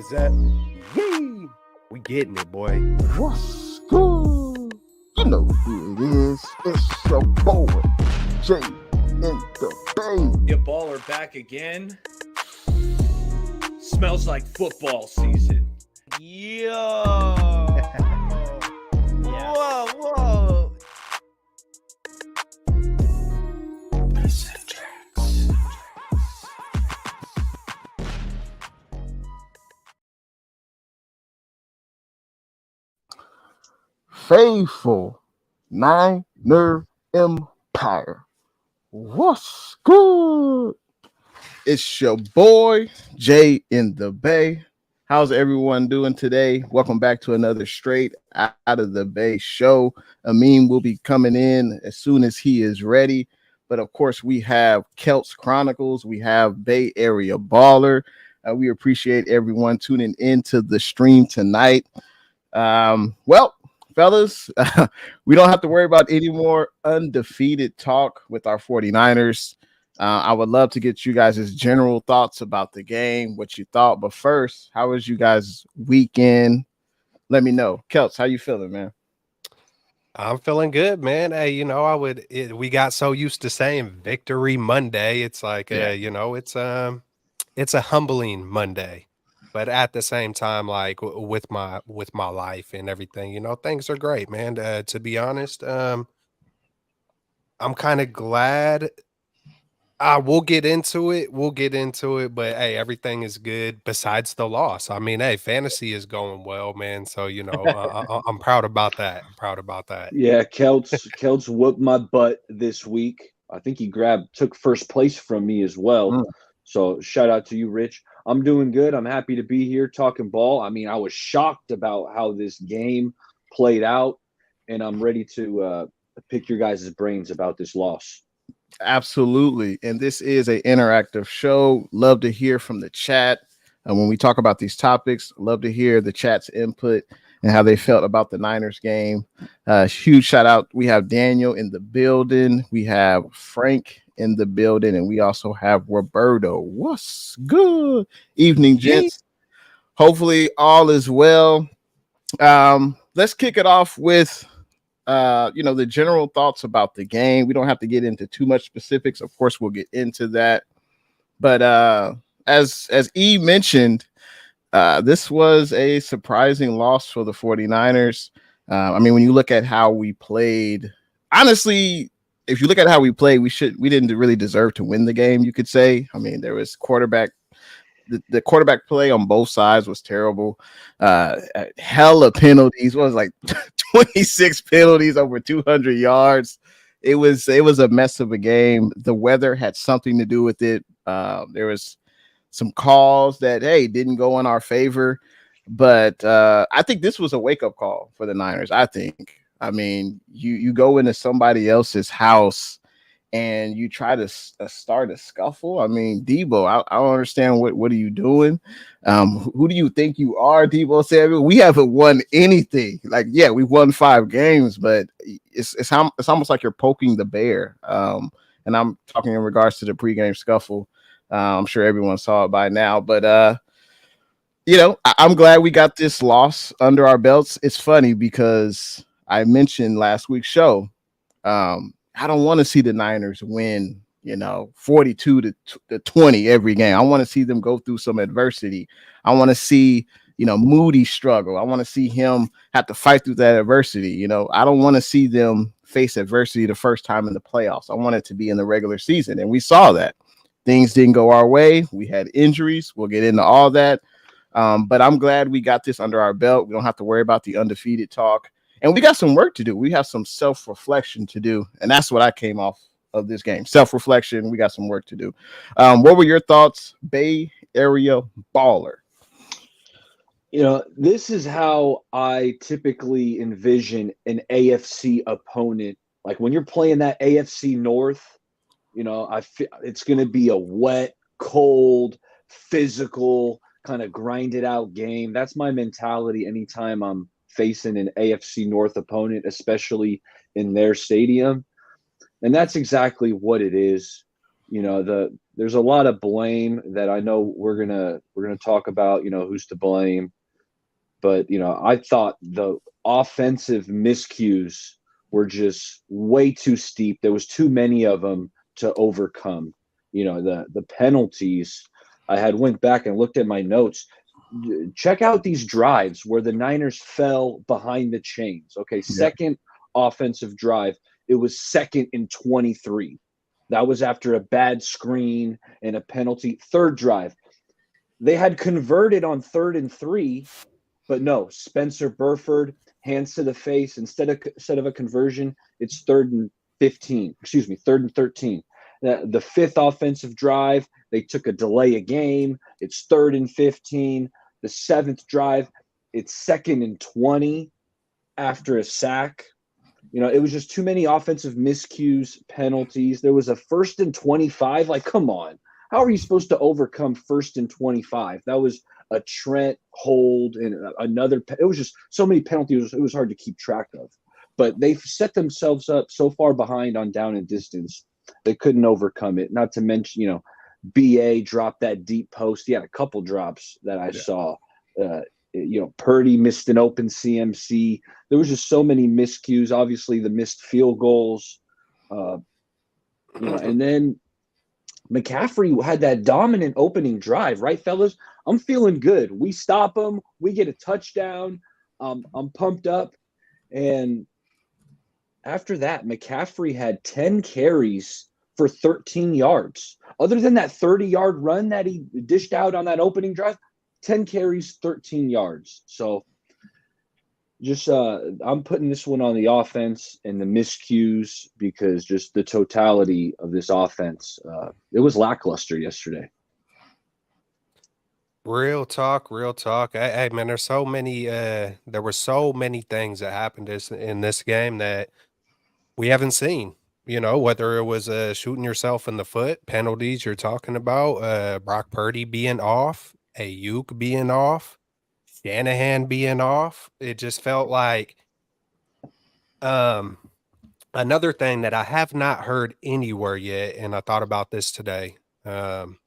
is up? Yee! We getting it, boy. What's good? You know who it is. It's your boy, Jay in the Bay. Your baller back again. Smells like football season. Yo! Whoa, whoa! Faithful Niner Empire. What's good? It's your boy, Jay in the Bay. How's everyone doing today? Welcome back to another Straight Out of the Bay show. Amin will be coming in as soon as he is ready. But of course, we have Celts Chronicles. We have Bay Area Baller. We appreciate everyone tuning into the stream tonight. Fellas, we don't have to worry about any more undefeated talk with our 49ers. I would love to get you guys' general thoughts about the game, what you thought. But first, how was you guys' weekend? Let me know. Celts, how you feeling, man? I'm feeling good, man. Hey, we got so used to saying Victory Monday. It's like, it's a humbling Monday. But at the same time, like with my life and everything, things are great, man. To be honest, I'm kind of glad. We'll get into it. But hey, everything is good besides the loss. I mean, hey, fantasy is going well, man. So I'm proud about that. Yeah, Celts whooped my butt this week. I think he took first place from me as well. So shout out to you, Rich. I'm doing good. I'm happy to be here talking ball. I mean, I was shocked about how this game played out, and I'm ready to pick your guys' brains about this loss. Absolutely. And this is an interactive show. Love to hear from the chat. When we talk about these topics, love to hear the chat's input and how they felt about the Niners game. Huge shout out. We have Daniel in the building. We have Frank in the building. And we also have Roberto. What's good? Evening, gents. Hopefully all is well. Let's kick it off with the general thoughts about the game. We don't have to get into too much specifics. Of course, we'll get into that. But as E mentioned, this was a surprising loss for the 49ers. I mean, when you look at how we played, honestly, if you look at how we played, we didn't really deserve to win the game, you could say. I mean, there was the quarterback play on both sides was terrible. Hella penalties. What was like 26 penalties over 200 yards. It was a mess of a game. The weather had something to do with it. There was some calls that didn't go in our favor, but I think this was a wake-up call for the Niners. I mean, you go into somebody else's house and you try to start a scuffle. I mean, Debo, I don't understand what are you doing? Who do you think you are, Debo said? We haven't won anything. Like, yeah, we won 5 games, but it's almost like you're poking the bear. And I'm talking in regards to the pregame scuffle. I'm sure everyone saw it by now, but I'm glad we got this loss under our belts. It's funny because I mentioned last week's show. I don't want to see the Niners win, 42 to 20 every game. I want to see them go through some adversity. I want to see, Moody struggle. I want to see him have to fight through that adversity. I don't want to see them face adversity the first time in the playoffs. I want it to be in the regular season. And we saw that. Things didn't go our way. We had injuries. We'll get into all that. But I'm glad we got this under our belt. We don't have to worry about the undefeated talk. And we got some work to do. We have some self-reflection to do. And that's what I came off of this game. Self-reflection. We got some work to do. What were your thoughts, Bay Area Baller? This is how I typically envision an AFC opponent. Like when you're playing that AFC North, I feel it's going to be a wet, cold, physical, kind of grinded out game. That's my mentality anytime I'm facing an AFC North opponent, especially in their stadium. And that's exactly what it is. there's a lot of blame that I know we're gonna talk about, who's to blame. But I thought the offensive miscues were just way too steep. There was too many of them to overcome. The penalties. I had went back and looked at my notes. Check out these drives where the Niners fell behind the chains. Okay, second offensive drive, it was 2nd and 23. That was after a bad screen and a penalty. Third drive, they had converted on 3rd and 3, but no, Spencer Burford, hands to the face. Instead of a conversion, it's 3rd and 15. Excuse me, 3rd and 13. The 5th offensive drive, they took a delay of game. It's 3rd and 15. The 7th drive, it's 2nd and 20 after a sack. It was just too many offensive miscues, penalties. There was a 1st and 25. Like, come on. How are you supposed to overcome 1st and 25? That was a Trent hold and another. It was just so many penalties. It was hard to keep track of. But they've set themselves up so far behind on down and distance. They couldn't overcome it. Not to mention, BA dropped that deep post. He had a couple drops that I saw. Purdy missed an open CMC. There was just so many miscues. Obviously, the missed field goals. And then McCaffrey had that dominant opening drive, right, fellas? I'm feeling good. We stop him. We get a touchdown. I'm pumped up. And after that, McCaffrey had 10 carries for 13 yards. Other than that 30-yard run that he dished out on that opening drive, 10 carries, 13 yards. So just I'm putting this one on the offense and the miscues because just the totality of this offense, it was lackluster yesterday. Real talk, real talk. Hey, man, there were so many things that happened in this game that we haven't seen. Whether it was shooting yourself in the foot, penalties you're talking about, Brock Purdy being off, Ayuk being off, Shanahan being off. It just felt like another thing that I have not heard anywhere yet, and I thought about this today. And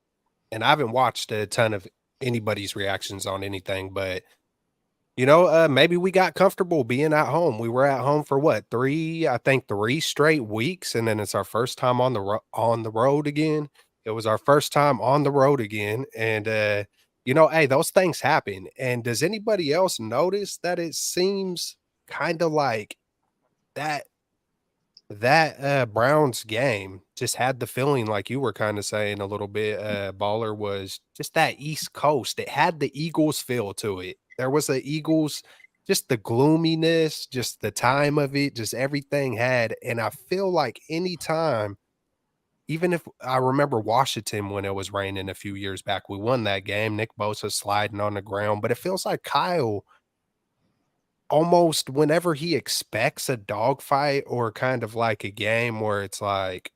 I haven't watched a ton of anybody's reactions on anything, but maybe we got comfortable being at home. We were at home for what, 3 straight weeks, and then it's our first time on the road again. It was our first time on the road again, and hey, those things happen. And does anybody else notice that it seems kind of like that Browns game just had the feeling, like you were kind of saying a little bit, Baller, was just that East Coast. It had the Eagles feel to it. There was the Eagles, just the gloominess, just the time of it, just everything had. And I feel like anytime, even if I remember Washington when it was raining a few years back, we won that game. Nick Bosa sliding on the ground, but it feels like Kyle, almost whenever he expects a dogfight or kind of like a game where it's like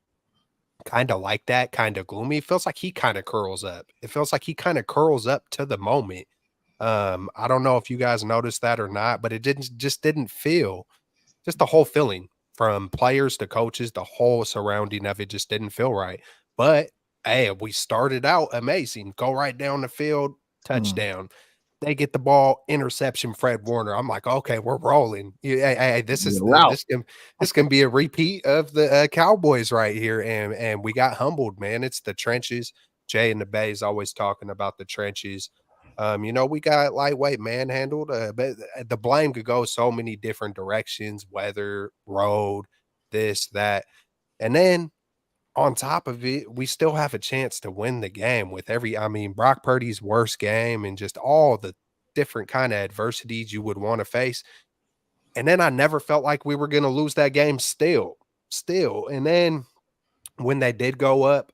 kind of like that, kind of gloomy, it feels like he kind of curls up. It feels like he kind of curls up to the moment. I don't know if you guys noticed that or not, but it didn't feel, just the whole feeling from players to coaches, the whole surrounding of it just didn't feel right. But hey, we started out amazing. Go right down the field, touchdown. They get the ball, interception, Fred Warner. I'm like, okay, we're rolling. Hey, this can be a repeat of the Cowboys right here, and we got humbled, man. It's the trenches. Jay and the Bay is always talking about the trenches. We got lightweight manhandled, but the blame could go so many different directions: weather, road, this, that, and then on top of it, we still have a chance to win the game with Brock Purdy's worst game and just all the different kind of adversities you would want to face. And then I never felt like we were going to lose that game still. And then when they did go up,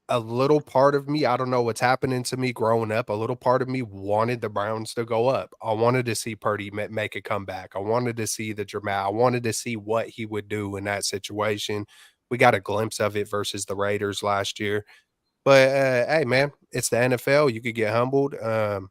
a little part of me, I don't know what's happening to me growing up, a little part of me wanted the Browns to go up. I wanted to see Purdy make a comeback. I wanted to see the dramatic. I wanted to see what he would do in that situation. We got a glimpse of it versus the Raiders last year. But hey, man, it's the NFL. You could get humbled. The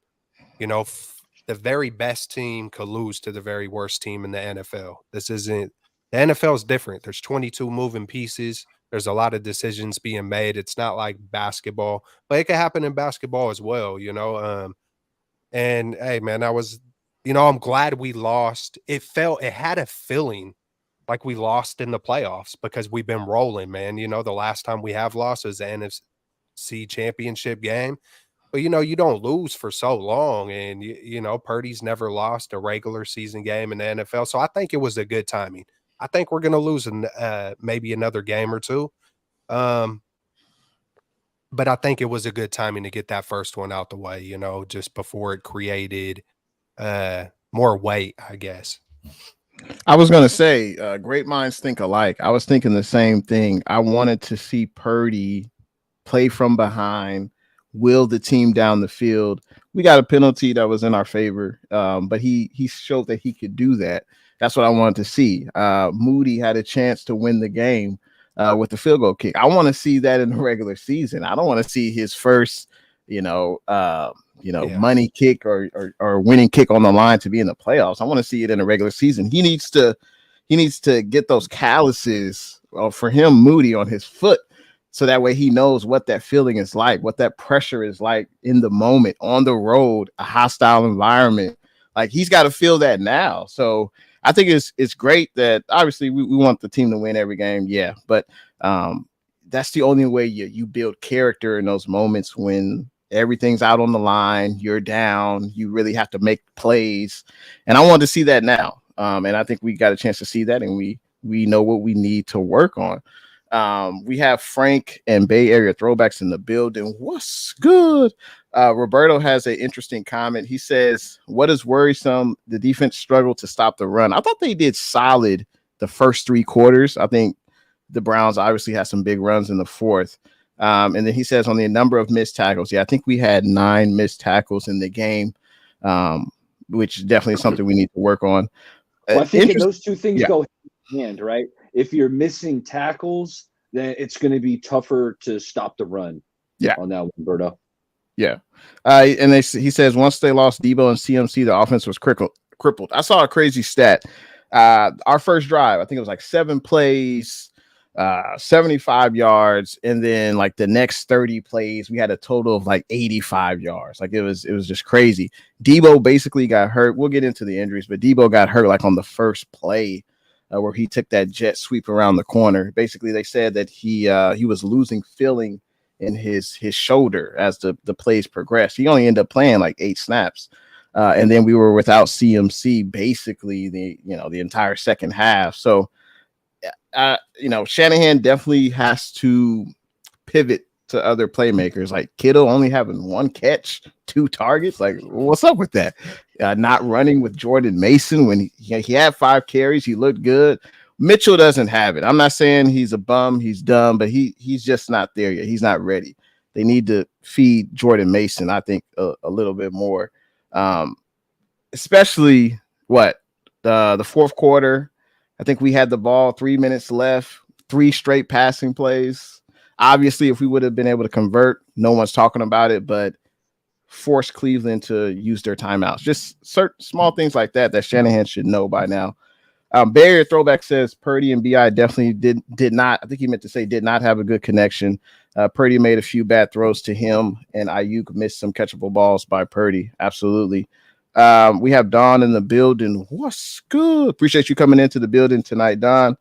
very best team could lose to the very worst team in the NFL. The NFL is different. There's 22 moving pieces. There's a lot of decisions being made. It's not like basketball, but it can happen in basketball as well, you know. And hey, man, I'm glad we lost. It had a feeling like we lost in the playoffs because we've been rolling, man. You know, the last time we have lost was the NFC championship game. But you don't lose for so long, and Purdy's never lost a regular season game in the NFL. So I think it was a good timing. I think we're going to lose maybe another game or two. Um, but I think it was a good timing to get that first one out the way, just before it created more weight, I guess. I was going to say, great minds think alike. I was thinking the same thing. I wanted to see Purdy play from behind, will the team down the field. We got a penalty that was in our favor, but he showed that he could do that. That's what I wanted to see. Moody had a chance to win the game with the field goal kick. I want to see that in the regular season. I don't want to see his first, money kick or winning kick on the line to be in the playoffs. I want to see it in the regular season. He needs to get those calluses for him, Moody, on his foot. So that way he knows what that feeling is like, what that pressure is like in the moment, on the road, a hostile environment. Like, he's got to feel that now. So I think it's great that obviously we want the team to win every game. Yeah. But that's the only way you build character in those moments when everything's out on the line, you're down, you really have to make plays. And I want to see that now. And I think we got a chance to see that, and we know what we need to work on. We have Frank and Bay Area Throwbacks in the building. What's good? Roberto has an interesting comment. He says, what is worrisome? The defense struggled to stop the run. I thought they did solid the first 3 quarters. I think the Browns obviously had some big runs in the fourth. And then he says on the number of missed tackles. Yeah, I think we had 9 missed tackles in the game, which definitely is something we need to work on. Well, I think those two things go hand in hand, right? If you're missing tackles, then it's going to be tougher to stop the run. Yeah, on that one, Berto. Yeah, and he says once they lost Debo and CMC, the offense was crippled. I saw a crazy stat. Our first drive, I think it was like 7 plays, 75 yards, and then like the next 30 plays, we had a total of like 85 yards. Like it was just crazy. Debo basically got hurt. We'll get into the injuries, but Debo got hurt like on the first play. Where he took that jet sweep around the corner. Basically, they said that he was losing feeling in his shoulder as the plays progressed. He only ended up playing like 8 snaps. And then we were without CMC basically the entire second half. So, Shanahan definitely has to pivot to other playmakers, like Kittle only having 1 catch, 2 targets. Like, what's up with that? Not running with Jordan Mason when he had 5 carries. He looked good. Mitchell doesn't have it. I'm not saying he's a bum. He's dumb, but he's just not there yet. He's not ready. They need to feed Jordan Mason, I think, a little bit more, especially the fourth quarter. I think we had the ball, 3 minutes left, 3 straight passing plays. Obviously, if we would have been able to convert, no one's talking about it, but force Cleveland to use their timeouts. Just certain small things like that Shanahan should know by now. Barrier Throwback says Purdy and BI definitely did not, I think he meant to say did not have a good connection. Purdy made a few bad throws to him, and Ayuk missed some catchable balls by Purdy. Absolutely. We have Don in the building. What's good? Appreciate you coming into the building tonight, Don.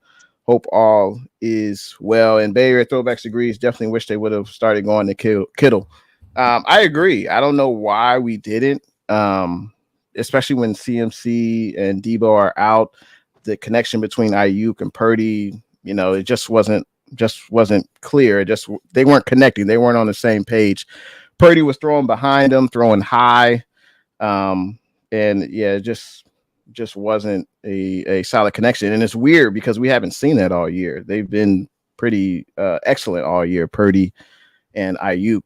Hope all is well. And Bay Area Throwbacks agrees. Definitely wish they would have started going to Kittle. I agree. I don't know why we didn't, especially when CMC and Debo are out. The connection between Ayuk and Purdy, it just wasn't clear. They weren't connecting. They weren't on the same page. Purdy was throwing behind them, throwing high, and yeah, just wasn't a solid connection. And it's weird because we haven't seen that all year. They've been pretty excellent all year, Purdy and Ayuk.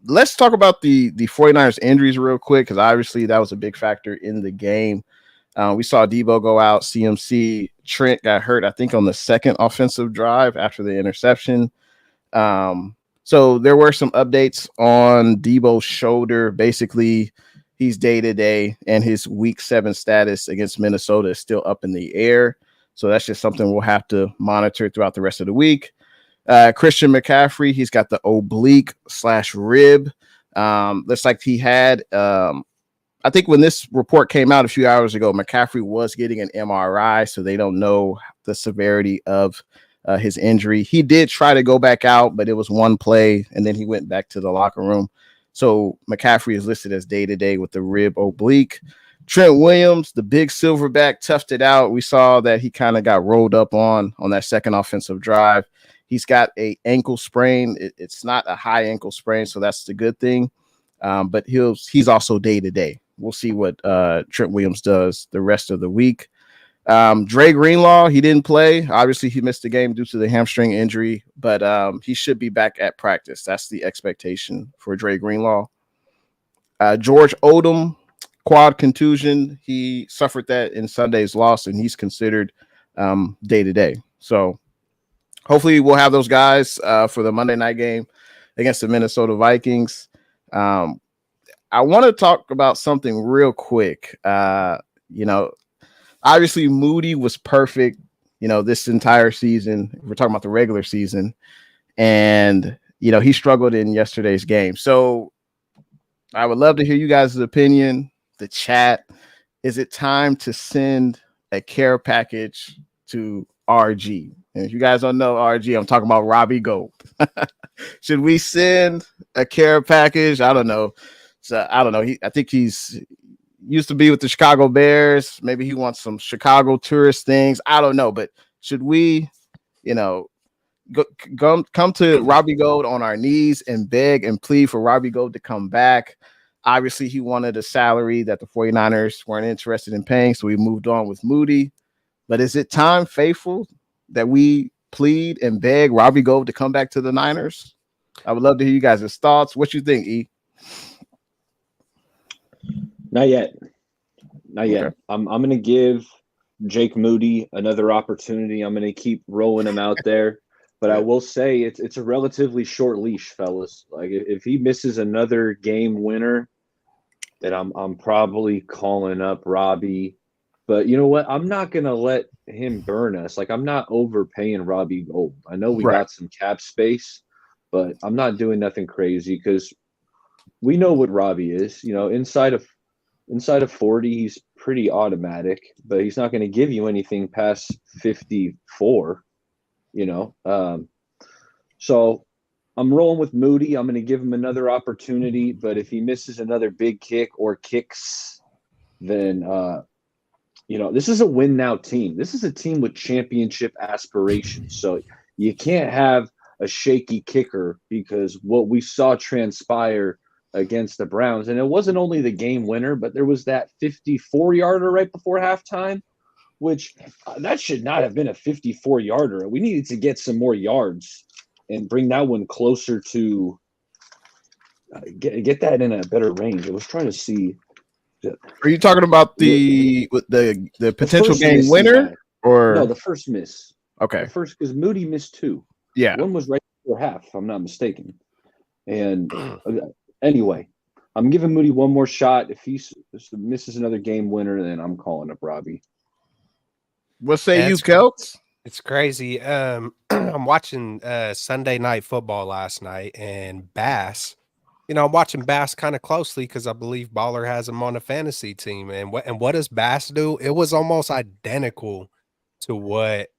Let's talk about the 49ers injuries real quick, because obviously that was a big factor in the game. We saw Debo go out, CMC, Trent got hurt, I think, on the second offensive drive after the interception. So there were some updates on Debo's shoulder. Basically, he's day-to-day, and his week 7 status against Minnesota is still up in the air. So that's just something we'll have to monitor throughout the rest of the week. Christian McCaffrey, he's got the oblique/rib. Looks like he had, I think when this report came out a few hours ago, McCaffrey was getting an MRI, so they don't know the severity of his injury. He did try to go back out, but it was one play, and then he went back to the locker room. So McCaffrey is listed as day-to-day with the rib oblique. Trent Williams, the big silverback, toughed it out. We saw that he kind of got rolled up on that second offensive drive. He's got a ankle sprain. It's not a high ankle sprain, so that's the good thing. But he's also day-to-day. We'll see what Trent Williams does the rest of the week. Dre Greenlaw, he didn't play. Obviously, he missed the game due to the hamstring injury, but he should be back at practice. That's the expectation for Dre Greenlaw. George Odom, quad contusion. He suffered that in Sunday's loss, and he's considered day-to-day. So hopefully we'll have those guys for the Monday night game against the Minnesota Vikings. I want to talk about something real quick. Obviously Moody was perfect, this entire season. We're talking about the regular season, and, he struggled in yesterday's game. So I would love to hear you guys' opinion, the chat. Is it time to send a care package to RG? And if you guys don't know RG, I'm talking about Robbie Gould. Should we send a care package? I don't know. So I don't know. I think he's used to be with the Chicago Bears. Maybe he wants some Chicago tourist things. I don't know. But should we, come to Robbie Gould on our knees and beg and plead for Robbie Gould to come back? Obviously, he wanted a salary that the 49ers weren't interested in paying, so we moved on with Moody. But is it time, Faithful, that we plead and beg Robbie Gould to come back to the Niners? I would love to hear you guys' thoughts. What you think, E? Not yet. Okay. I'm going to give Jake Moody another opportunity. I'm going to keep rolling him out there. But I will say it's a relatively short leash, fellas. Like if he misses another game winner, then I'm probably calling up Robbie. But you know what? I'm not going to let him burn us. Like, I'm not overpaying Robbie Gould. I know we got some cap space, but I'm not doing nothing crazy because we know what Robbie is. Inside of 40, he's pretty automatic, but he's not going to give you anything past 54. So I'm rolling with Moody. I'm going to give him another opportunity, but if he misses another big kick or kicks, then this is a win now team. This is a team with championship aspirations. So you can't have a shaky kicker, because what we saw transpire against the Browns, and it wasn't only the game winner, but there was that 54-yarder right before halftime, which that should not have been a 54-yarder. We needed to get some more yards and bring that one closer to get that in a better range. I was trying to see. Are you talking about the potential game winner, or no, the first miss? Okay, the first, because Moody missed two. Yeah, one was right before half, if I'm not mistaken. And anyway, I'm giving Moody one more shot. If he misses another game winner, then I'm calling up Robbie. What say you, Kelts? It's crazy. I'm watching Sunday Night Football last night, and Bass. I'm watching Bass kind of closely because I believe Baller has him on a fantasy team. And what does Bass do? It was almost identical to what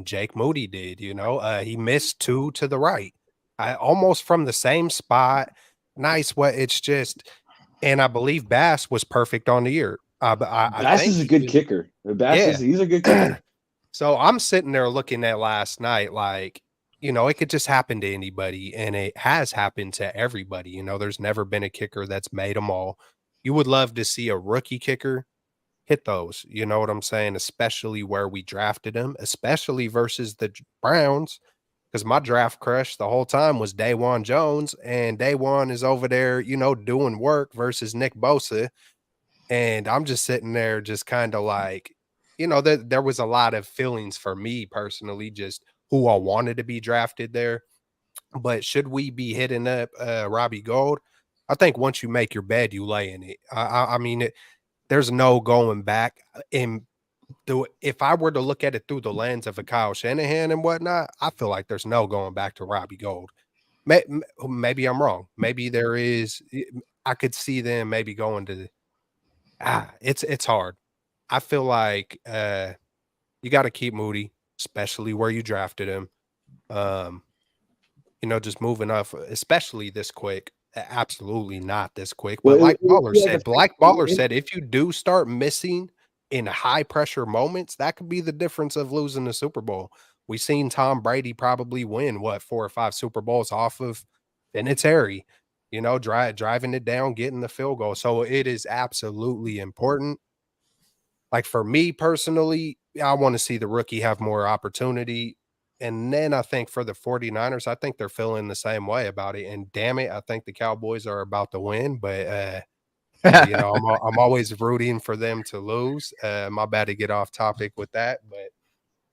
Jake Moody did. He missed two to the right, almost from the same spot. Nice. It's just, and I believe Bass was perfect on the year. Bass is a good kicker. He's a good kicker. So I'm sitting there looking at last night, like, it could just happen to anybody, and it has happened to everybody. There's never been a kicker that's made them all. You would love to see a rookie kicker hit those. You know what I'm saying? Especially where we drafted him, especially versus the Browns, because my draft crush the whole time was Dawan Jones, and Dawan is over there, doing work versus Nick Bosa. And I'm just sitting there just kind of like, there was a lot of feelings for me personally, just who I wanted to be drafted there. But should we be hitting up Robbie Gould? I think once you make your bed, you lay in it. I mean, there's no going back. And if I were to look at it through the lens of a Kyle Shanahan and whatnot, I feel like there's no going back to Robbie Gould. Maybe I'm wrong. Maybe there is. I could see them maybe going to. It's hard. I feel like you got to keep Moody, especially where you drafted him. Just moving up, especially this quick. Absolutely not this quick. But like Baller said, if you do start missing in high pressure moments, that could be the difference of losing the Super Bowl. We've seen Tom Brady probably win 4 or 5 Super Bowls off of Vinatieri, driving it down, getting the field goal. So it is absolutely important. Like for me personally, I want to see the rookie have more opportunity. And then I think for the 49ers, I think they're feeling the same way about it. And damn it, I think the Cowboys are about to win. But, I'm always rooting for them to lose. My bad to get off topic with that. But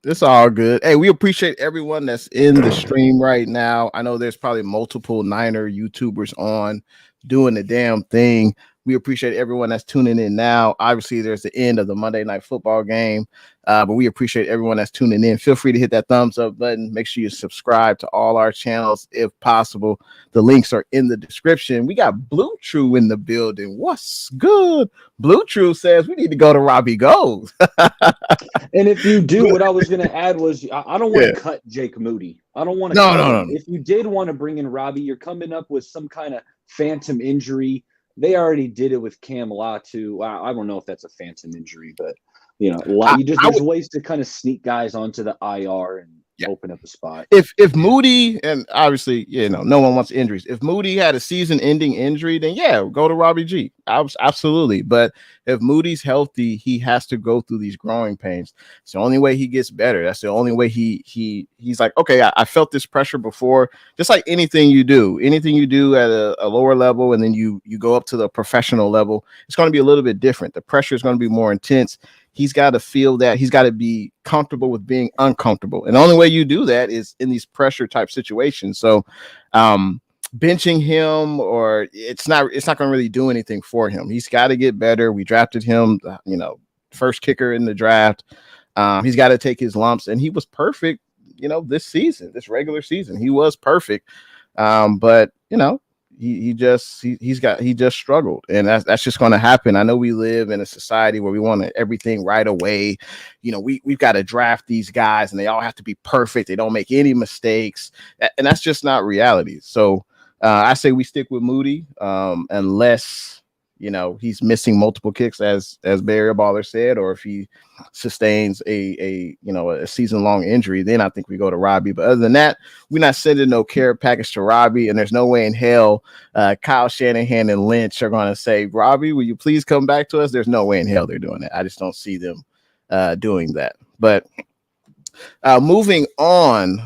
it's all good. Hey, we appreciate everyone that's in the stream right now. I know there's probably multiple Niner YouTubers on doing the damn thing. We appreciate everyone that's tuning in now. Obviously, there's the end of the Monday Night Football game, but we appreciate everyone that's tuning in. Feel free to hit that thumbs up button. Make sure you subscribe to all our channels if possible. The links are in the description. We got Blue True in the building. What's good? Blue True says we need to go to Robbie Gould. And if you do, what I was going to add was I don't want to cut Jake Moody. I don't want to cut him. If you did want to bring in Robbie, you're coming up with some kind of phantom injury. They already did it with Cam Latu. I don't know if that's a phantom injury, but there's ways to kind of sneak guys onto the IR and open up a spot. If Moody, and obviously, no one wants injuries. If Moody had a season-ending injury, then go to Robbie G. Absolutely. But if Moody's healthy, he has to go through these growing pains. It's the only way he gets better. That's the only way he's like, okay, I felt this pressure before. Just like anything you do at a lower level, and then you go up to the professional level, it's going to be a little bit different. The pressure is going to be more intense. He's got to feel that. He's got to be comfortable with being uncomfortable. And the only way you do that is in these pressure type situations. So benching him, or it's not going to really do anything for him. He's got to get better. We drafted him, first kicker in the draft. He's got to take his lumps, and he was perfect, this regular season. He was perfect. But he just struggled, and that's just going to happen. I know we live in a society where we want everything right away. We've got to draft these guys, and they all have to be perfect. They don't make any mistakes, and that's just not reality. So I say we stick with Moody, unless he's missing multiple kicks, as Barry Baller said, or if he sustains a season-long injury, then I think we go to Robbie. But other than that, we're not sending no care package to Robbie, and there's no way in hell Kyle Shanahan and Lynch are going to say, Robbie, will you please come back to us? There's no way in hell they're doing that. I just don't see them doing that. But moving on,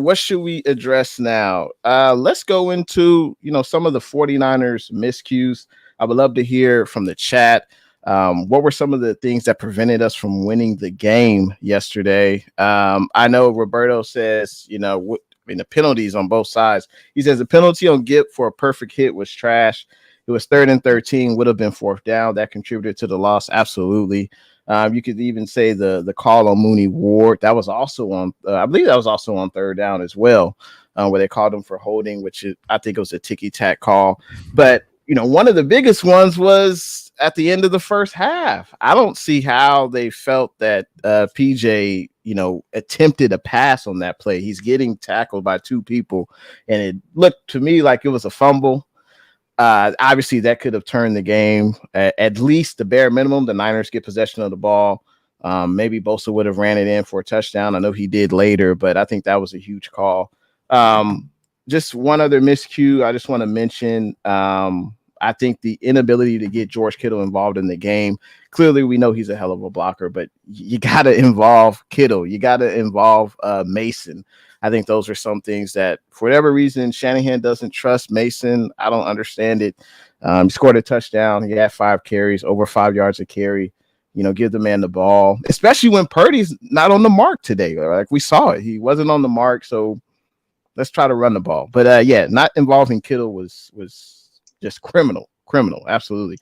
what should we address now? Let's go into some of the 49ers miscues. I would love to hear from the chat. What were some of the things that prevented us from winning the game yesterday? I know Roberto says, the penalties on both sides. He says the penalty on Gipp for a perfect hit was trash. It was 3rd and 13, would have been 4th down. That contributed to the loss. Absolutely. You could even say the call on Mooney Ward. That was also on, I believe that was also on 3rd down as well, where they called him for holding, which I think it was a ticky-tack call. But one of the biggest ones was at the end of the first half. I don't see how they felt that PJ, attempted a pass on that play. He's getting tackled by 2 people, and it looked to me like it was a fumble. Obviously, that could have turned the game. At least the bare minimum, the Niners get possession of the ball. Maybe Bosa would have ran it in for a touchdown. I know he did later, but I think that was a huge call. Just one other miscue I just want to mention. I think the inability to get George Kittle involved in the game. Clearly, we know he's a hell of a blocker, but you got to involve Kittle. You got to involve Mason. I think those are some things that, for whatever reason, Shanahan doesn't trust Mason. I don't understand it. He scored a touchdown. He had 5 carries, over 5 yards a carry. Give the man the ball, especially when Purdy's not on the mark today. Like we saw it. He wasn't on the mark, so let's try to run the ball. But not involving Kittle was just criminal, absolutely.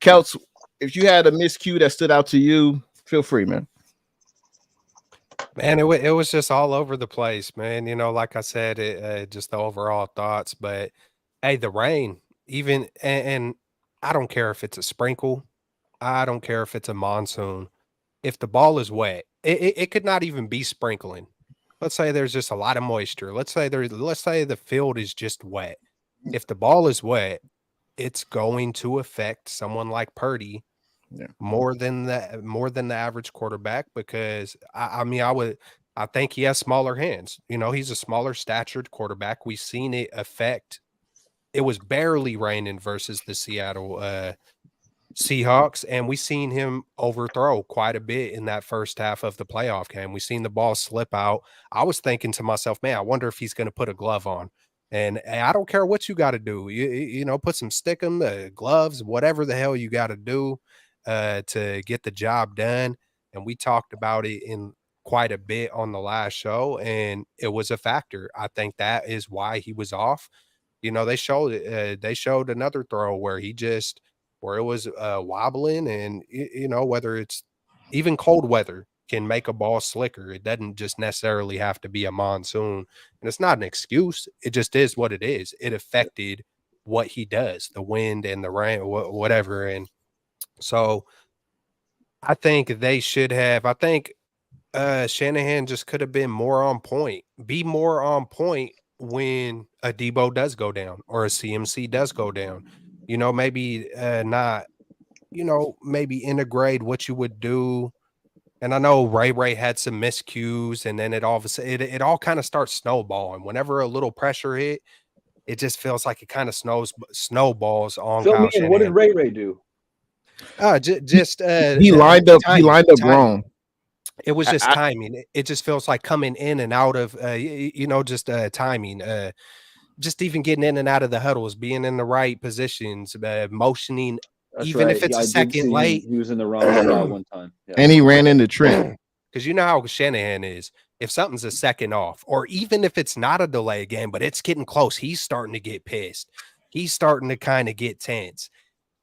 Kelts, if you had a miscue that stood out to you, Feel free, man. Man, it was just all over the place, man. You know, like I said, just the overall thoughts. But hey, the rain, even and I don't care if it's a sprinkle, I don't care if it's a monsoon. If the ball is wet, it could not even be sprinkling. Let's say there's just a lot of moisture. Let's say the field is just wet. If the ball is wet, it's going to affect someone like Purdy Yeah. more than the average quarterback because I mean I think he has smaller hands. You know, he's a smaller statured quarterback. We've seen it affect. It was barely raining versus the Seattle Seahawks, and we seen him overthrow quite a bit in that first half of the playoff game. We seen the ball slip out. I was thinking to myself, man, I wonder if he's going to put a glove on. And I don't care what you got to do. You know, put some stickum, gloves, whatever the hell you got to do to get the job done. And we talked about it in quite a bit on the last show, and it was a factor. I think that is why he was off. You know, they showed it. They showed another throw where it was wobbling, and you know whether it's even cold weather can make a ball slicker. It doesn't just necessarily have to be a monsoon, and it's not an excuse. It just is what it is. It affected what he does, the wind and the rain, whatever. And so I think they should have. I think Shanahan just could have been more on point. Be more on point when a Debo does go down or a CMC does go down. You know, maybe not. You know, maybe integrate what you would do. And I know Ray had some miscues, and then it all of a sudden it all kind of starts snowballing. Whenever a little pressure hit, it just feels like it kind of snowballs on Fill Kyle me in. What did Shanahan. Ray do? He lined up. He lined up timing. wrong. It was just I- timing. It just feels like coming in and out of, you know, just timing. Just even getting in and out of the huddles, being in the right positions, motioning, That's even right. if it's I a did second see him. late. He was in the wrong spot one time. Yeah. And he ran into Trent. Because you know how Shanahan is. If something's a second off, or even if it's not a delay game, but it's getting close, he's starting to get pissed. He's starting to kind of get tense.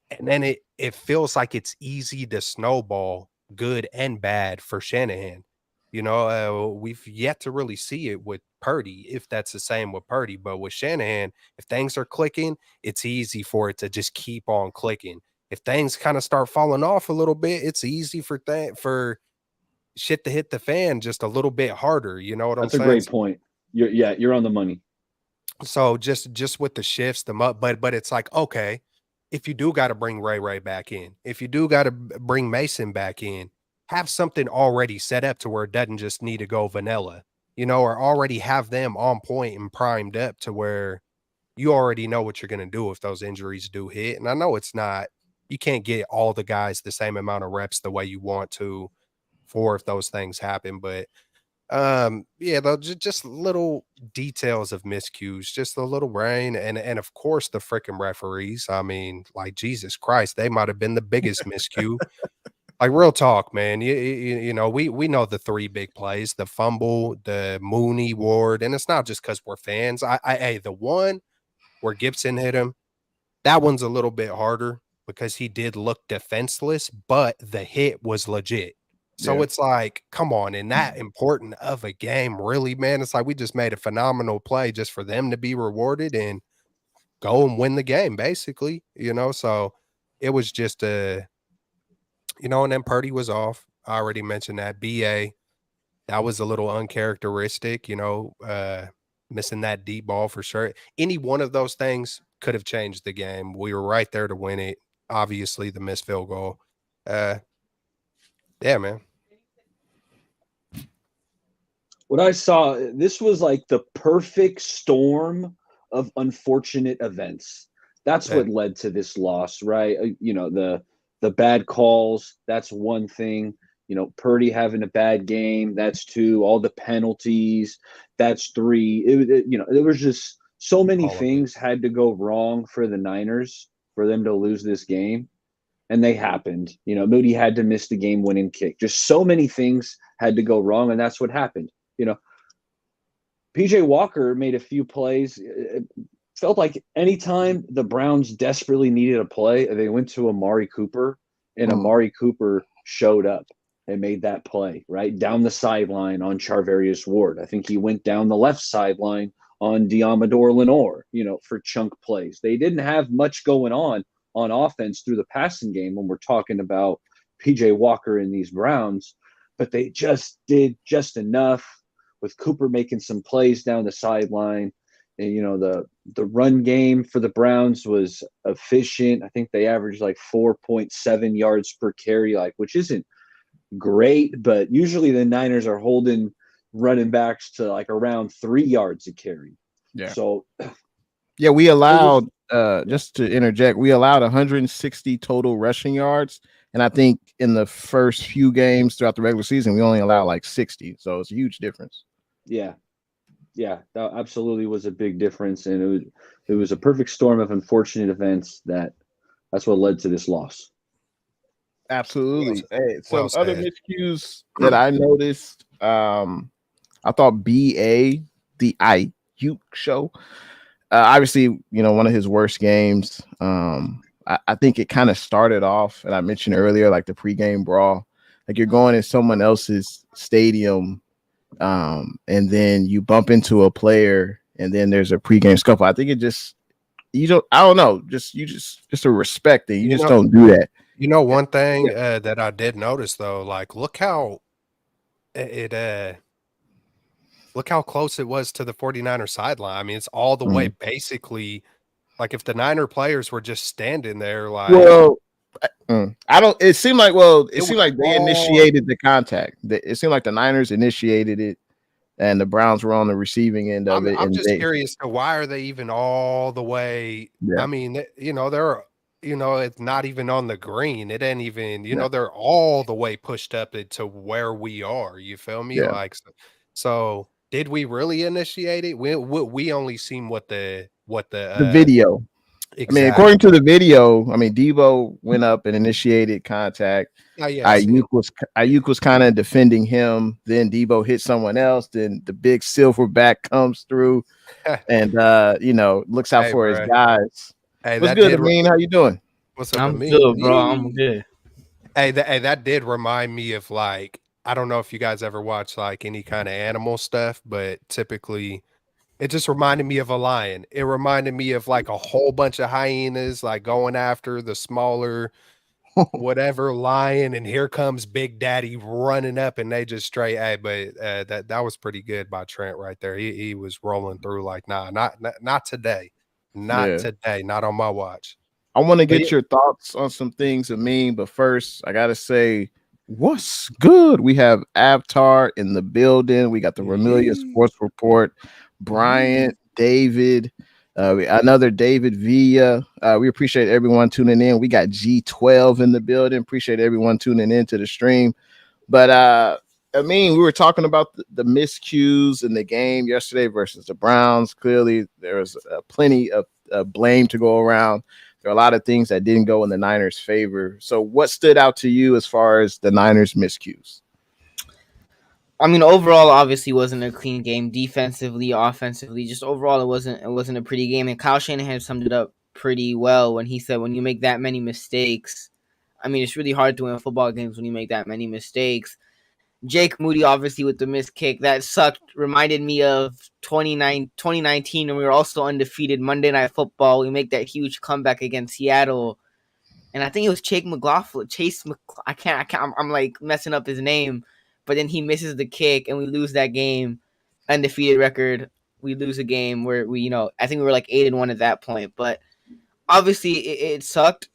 And then it feels like it's easy to snowball good and bad for Shanahan. You know, we've yet to really see it with Purdy, if that's the same with Purdy. But with Shanahan, if things are clicking, it's easy for it to just keep on clicking. If things kind of start falling off a little bit, it's easy for shit to hit the fan just a little bit harder. You know what That's I'm a saying? great point. You're on the money. So just with the shifts, but it's like, okay, if you do got to bring Ray back in, if you do got to bring Mason back in, have something already set up to where it doesn't just need to go vanilla, you know, or already have them on point and primed up to where you already know what you're going to do if those injuries do hit. And I know it's not, you can't get all the guys the same amount of reps the way you want to for if those things happen, but yeah, though just little details of miscues, just a little rain, and of course the freaking referees. I mean, like Jesus Christ, they might have been the biggest miscue. Like real talk, man. You know, we know the three big plays: the fumble, the Mooney Ward, and it's not just because we're fans. Hey, the one where Gibson hit him, that one's a little bit harder because he did look defenseless, but the hit was legit. So Yeah. it's like, come on, in that important of a game, really, man. It's like we just made a phenomenal play just for them to be rewarded and go and win the game, basically, you know. So it was just you know, and then Purdy was off. I already mentioned that. BA, that was a little uncharacteristic, you know, missing that deep ball for sure. Any one of those things could have changed the game. We were right there to win it. Obviously, the missed field goal. Yeah, man. What I saw, this was like the perfect storm of unfortunate events. That's what led to this loss, right? You know, the bad calls, that's one thing. You know, Purdy having a bad game, that's two. All the penalties, that's three. You know, there was just so many things had to go wrong for the Niners for them to lose this game, and they happened. You know, Moody had to miss the game-winning kick. Just so many things had to go wrong, and that's what happened. You know, PJ Walker made a few plays. It felt like anytime the Browns desperately needed a play, they went to Amari Cooper, and Amari Cooper showed up. and made that play, right? Down the sideline on Charvarius Ward. I think he went down the left sideline on Diamador Lenore, for chunk plays. They didn't have much going on offense through the passing game when we're talking about PJ Walker and these Browns, but they just did just enough with Cooper making some plays down the sideline. And, the run game for the Browns was efficient. I think they averaged like 4.7 yards per carry, which isn't great, but usually the Niners are holding running backs to like around 3 yards a carry. Yeah. So yeah, we allowed just to interject, we allowed 160 total rushing yards. And I think in the first few games throughout the regular season, we only allowed like 60. So it's a huge difference. Yeah. Yeah, that absolutely was a big difference. And it was a perfect storm of unfortunate events that's what led to this loss. Absolutely. Hey, Well some other said. miscues that I noticed. I thought BA, the Ayuk show, obviously, one of his worst games. I think it kind of started off, and I mentioned earlier, like the pregame brawl. Like you're going in someone else's stadium, and then you bump into a player, and then there's a pregame scuffle. I think I don't know, just a respect thing. You just don't do that. One thing that I did notice though, like look how close it was to the 49er sideline. I mean, it's all the way basically. Like if the Niner players were just standing there, like I don't. It seemed like they initiated the contact. It seemed like the Niners initiated it, and the Browns were on the receiving end of it. I'm just curious to why are they even all the way? Yeah. I mean, they're it's not even on the green. It ain't even they're all the way pushed up to where we are. You feel me? Yeah. Like so. Did we really initiate it? We only seen what the video. Exactly. I mean, according to the video, Debo went up and initiated contact. Ayuk was kind of defending him. Then Debo hit someone else. Then the big silverback comes through, and looks out for his guys. Hey, what's good, Amin? How you doing? What's up, I'm Amin? good, bro. I'm good. Hey, that did remind me of like I don't know if you guys ever watch like any kind of animal stuff, but typically it just reminded me of a lion. It reminded me of like a whole bunch of hyenas like going after the smaller whatever lion, and here comes Big Daddy running up, and they just straight. Hey, but that was pretty good by Trent right there. He was rolling through like, nah, not today, today, not on my watch. I want to get your thoughts on some things, Amin, but first I gotta say, what's good? We have Avatar in the building. We got the Vermilion Sports Report. Bryant, David, another David Villa. We appreciate everyone tuning in. We got G12 in the building. Appreciate everyone tuning in to the stream. But we were talking about the miscues in the game yesterday versus the Browns. Clearly, there was plenty of blame to go around. There are a lot of things that didn't go in the Niners' favor. So what stood out to you as far as the Niners' miscues? I mean, overall, obviously, wasn't a clean game. Defensively, offensively, just overall, it wasn't a pretty game. And Kyle Shanahan summed it up pretty well when he said, when you make that many mistakes, I mean, it's really hard to win football games when you make that many mistakes. Jake Moody, obviously, with the missed kick, that sucked. Reminded me of 2019 when we were also undefeated Monday Night Football. We make that huge comeback against Seattle. And I think it was I'm like messing up his name. But then he misses the kick and we lose that game. Undefeated record. We lose a game where I think we were like 8-1 at that point. But obviously it sucked.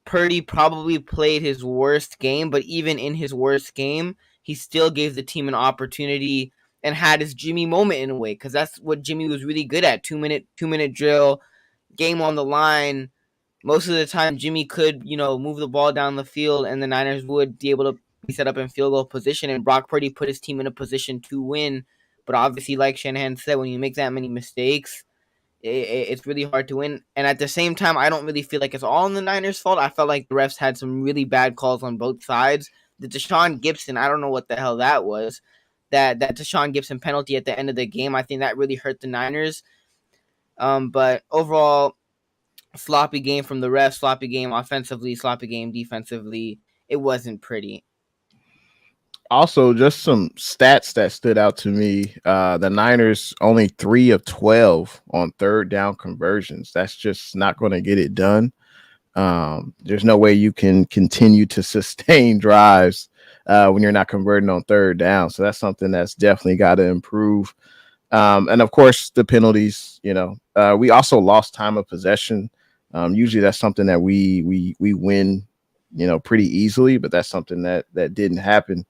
Purdy probably played his worst game, but even in his worst game, he still gave the team an opportunity and had his Jimmy moment in a way, because that's what Jimmy was really good at. 2-minute drill, game on the line. Most of the time, Jimmy could, move the ball down the field, and the Niners would be able to be set up in field goal position, and Brock Purdy put his team in a position to win. But obviously, like Shanahan said, when you make that many mistakes, it's really hard to win. And at the same time, I don't really feel like it's all in the Niners' fault. I felt like the refs had some really bad calls on both sides. The Deshaun Gibson, I don't know what the hell that was. That Deshaun Gibson penalty at the end of the game, I think that really hurt the Niners. But overall, sloppy game from the refs, sloppy game offensively, sloppy game defensively. It wasn't pretty. Also, just some stats that stood out to me. The Niners only 3 of 12 on third down conversions. That's just not going to get it done. There's no way you can continue to sustain drives when you're not converting on third down. So that's something that's definitely got to improve. And of course, the penalties. We also lost time of possession. Usually, that's something that we win, pretty easily. But that's something that didn't happen.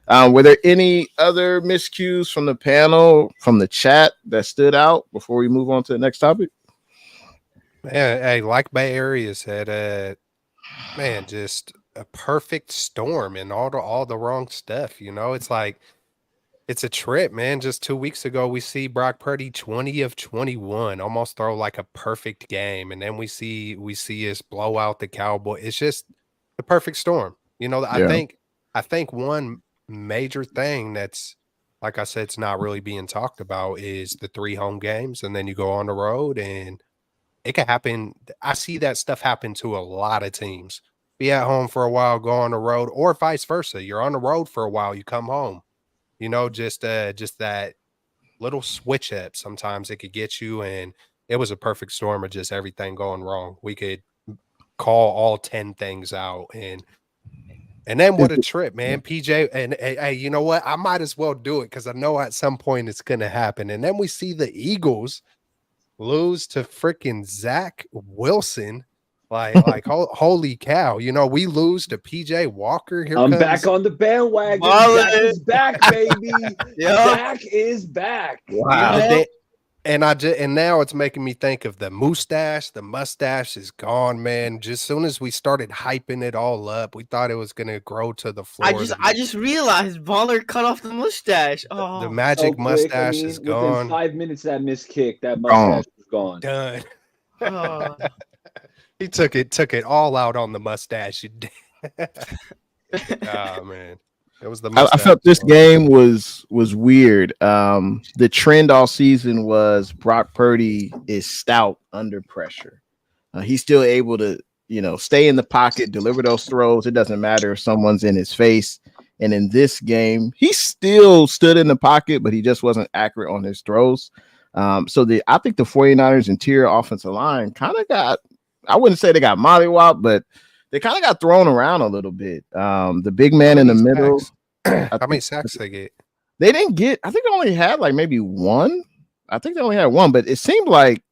Were there any other miscues from the panel, from the chat that stood out before we move on to the next topic? Man, hey, like Bay Area said, man, just a perfect storm and all the wrong stuff. It's like it's a trip, man. Just 2 weeks ago, we see Brock Purdy 20 of 21, almost throw like a perfect game, and then we see us blow out the Cowboy. It's just the perfect storm. I think one major thing that's, like I said, it's not really being talked about is the 3 home games, and then you go on the road, and it can happen. I see that stuff happen to a lot of teams. Be at home for a while, go on the road, or vice versa. You're on the road for a while, you come home. Just that little switch up. Sometimes it could get you, and it was a perfect storm of just everything going wrong. We could call all 10 things out, and then what a trip, man. PJ, and hey, you know what? I might as well do it because I know at some point it's going to happen. And then we see the Eagles lose to freaking Zach Wilson. Like holy cow. We lose to PJ Walker. I'm back on the bandwagon. Zach is back, baby. Zach is back. Wow. And now it's making me think of the mustache. The mustache is gone, man. Just soon as we started hyping it all up, we thought it was gonna grow to the floor. I just realized Baller cut off the mustache. The magic mustache is gone. Within 5 minutes of that missed kick, that mustache was gone. Done. He took it all out on the mustache. Oh man. It was the I felt this game was weird. The trend all season was Brock Purdy is stout under pressure. He's still able to, stay in the pocket, deliver those throws. It doesn't matter if someone's in his face. And in this game, he still stood in the pocket, but he just wasn't accurate on his throws. I think the 49ers interior offensive line kind of got, I wouldn't say they got mollywopped, but they kind of got thrown around a little bit. The big man in the middle. How many sacks they get? They didn't get, I think they only had like maybe one. I think they only had one, but it seemed like,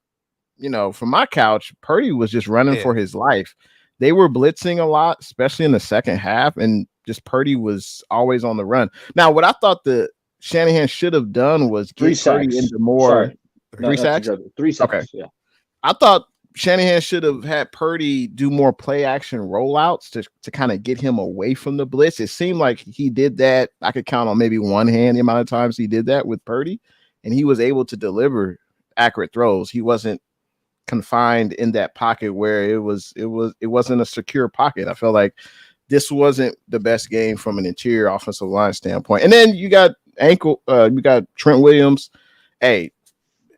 from my couch, Purdy was just running for his life. They were blitzing a lot, especially in the second half, and just Purdy was always on the run. Now, what I thought the Shanahan should have done was get Purdy into more. Three sacks? 3 sacks. Okay. Yeah. I thought Shanahan should have had Purdy do more play action rollouts to kind of get him away from the blitz. It seemed like he did that. I could count on maybe one hand the amount of times he did that with Purdy, and he was able to deliver accurate throws. He wasn't confined in that pocket where it wasn't a secure pocket. I felt like this wasn't the best game from an interior offensive line standpoint. And then you got Trent Williams. Hey,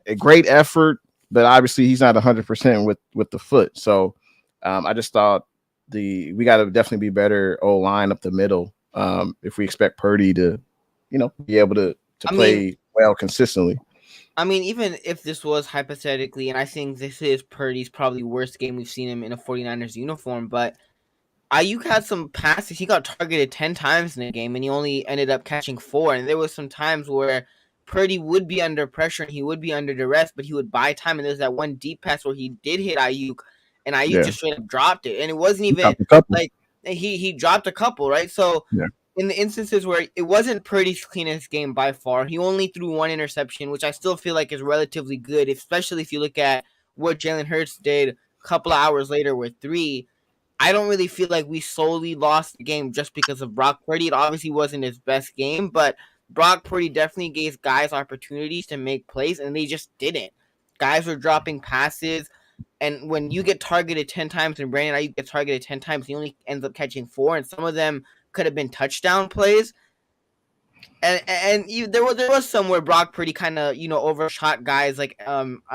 a great effort. But obviously he's not 100% with the foot. So I just thought we got to definitely be better O-line up the middle if we expect Purdy to, be able to play well consistently. I mean, even if this was hypothetically, and I think this is Purdy's probably worst game we've seen him in a 49ers uniform, but Ayuk had some passes. He got targeted 10 times in the game, and he only ended up catching 4. And there was some times where Purdy would be under pressure and he would be under duress, but he would buy time. And there's that one deep pass where he did hit Ayuk, and Ayuk just straight up dropped it. And it wasn't even like he dropped a couple, right? So in the instances where it wasn't Purdy's cleanest game by far, he only threw 1 interception, which I still feel like is relatively good, especially if you look at what Jalen Hurts did a couple of hours later with 3. I don't really feel like we solely lost the game just because of Brock Purdy. It obviously wasn't his best game, but Brock Purdy definitely gave guys opportunities to make plays, and they just didn't. Guys were dropping passes, and when you get targeted 10 times, and Brandon Ayuk gets targeted 10 times, he only ends up catching 4, and some of them could have been touchdown plays. And there was some where Brock Purdy kind of overshot guys like Brandon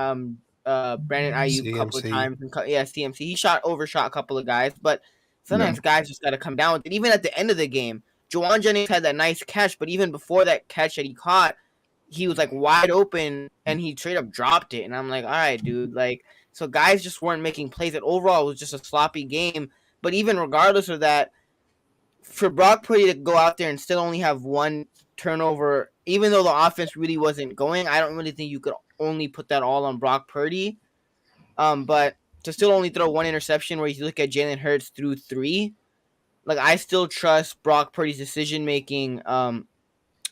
Ayuk a couple of times. CMC. He overshot a couple of guys, but sometimes guys just got to come down with it. Even at the end of the game, Juwan Jennings had that nice catch, but even before that catch that he caught, he was like wide open and he straight up dropped it. And I'm like, all right, dude. Like, so guys just weren't making plays. And overall, it was just a sloppy game. But even regardless of that, for Brock Purdy to go out there and still only have one turnover, even though the offense really wasn't going, I don't really think you could only put that all on Brock Purdy. But to still only throw one interception, where you look at Jalen Hurts threw 3, like I still trust Brock Purdy's decision making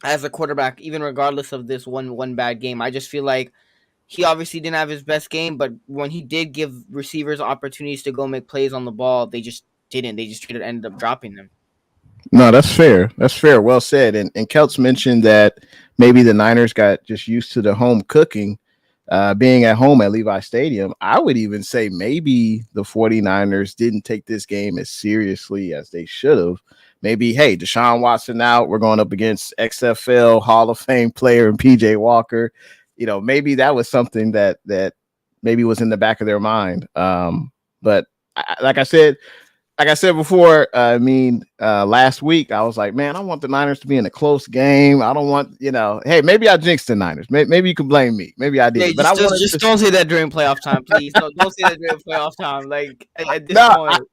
as a quarterback, even regardless of this one bad game. I just feel like he obviously didn't have his best game, but when he did give receivers opportunities to go make plays on the ball, they just didn't. They just ended up dropping them. No, that's fair. That's fair. Well said. And Kelts mentioned that maybe the Niners got just used to the home cooking, being at home at Levi Stadium. I would even say maybe the 49ers didn't take this game as seriously as they should have. Maybe, hey, Deshaun Watson out. We're going up against XFL Hall of Fame player and PJ Walker. You know, maybe that was something that maybe was in the back of their mind. But like I said before, last week I was like, man, I want the Niners to be in a close game. I don't want, hey, maybe I jinxed the Niners. Maybe you can blame me. Maybe I did. Yeah, but just don't say that during playoff time, please. Don't say that during playoff time. Like at this point.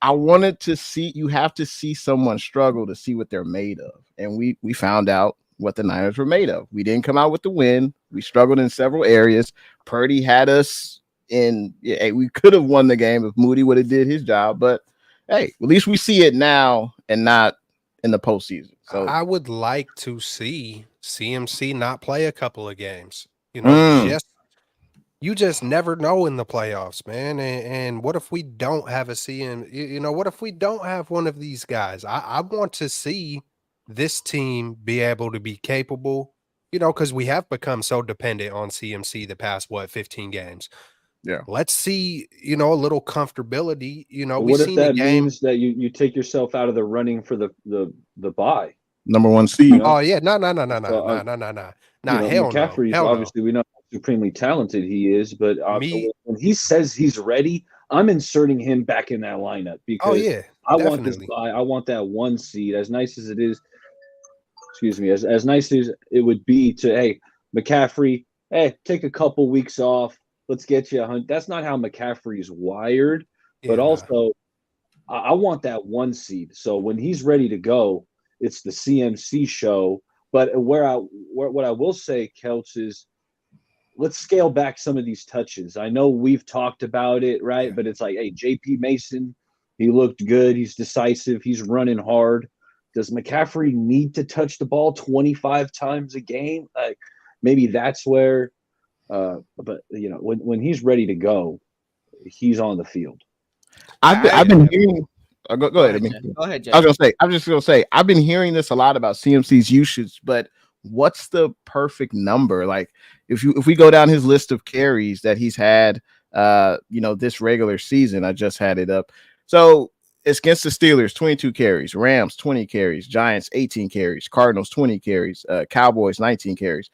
I wanted to see. You have to see someone struggle to see what they're made of, and we found out what the Niners were made of. We didn't come out with the win. We struggled in several areas. Purdy had us in. Yeah, we could have won the game if Moody would have did his job, but hey, at least we see it now and not in the postseason. So I would like to see CMC not play a couple of games. You just never know in the playoffs, man. And what if we don't have a CM? What if we don't have one of these guys? I want to see this team be able to be capable, because we have become so dependent on CMC the past, 15 games. Yeah. Let's see, a little comfortability. What if that means that you take yourself out of the running for the bye? Number 1 seed. Oh yeah, no. Hell McCaffrey's no. Obviously, we know how supremely talented he is, but when he says he's ready, I'm inserting him back in that lineup because I want this guy. I want that 1 seed. As nice as it is, excuse me, as nice as it would be to, hey, McCaffrey, hey, take a couple weeks off. Let's get you a hunt. That's not how McCaffrey's wired, but also I want that 1 seed. So when he's ready to go, it's the CMC show. But what I will say, Kelts, is let's scale back some of these touches. I know we've talked about it, right? Yeah. But it's like, hey, JP Mason, he looked good. He's decisive. He's running hard. Does McCaffrey need to touch the ball 25 times a game? Like maybe that's where but when he's ready to go, he's on the field. I've been hearing. Go ahead. Go ahead, Jay. I'm just gonna say I've been hearing this a lot about CMC's usage, but what's the perfect number? Like if we go down his list of carries that he's had, this regular season, I just had it up. So it's against the Steelers, 22 carries, Rams 20 carries, Giants 18 carries, Cardinals 20 carries, Cowboys 19 carries.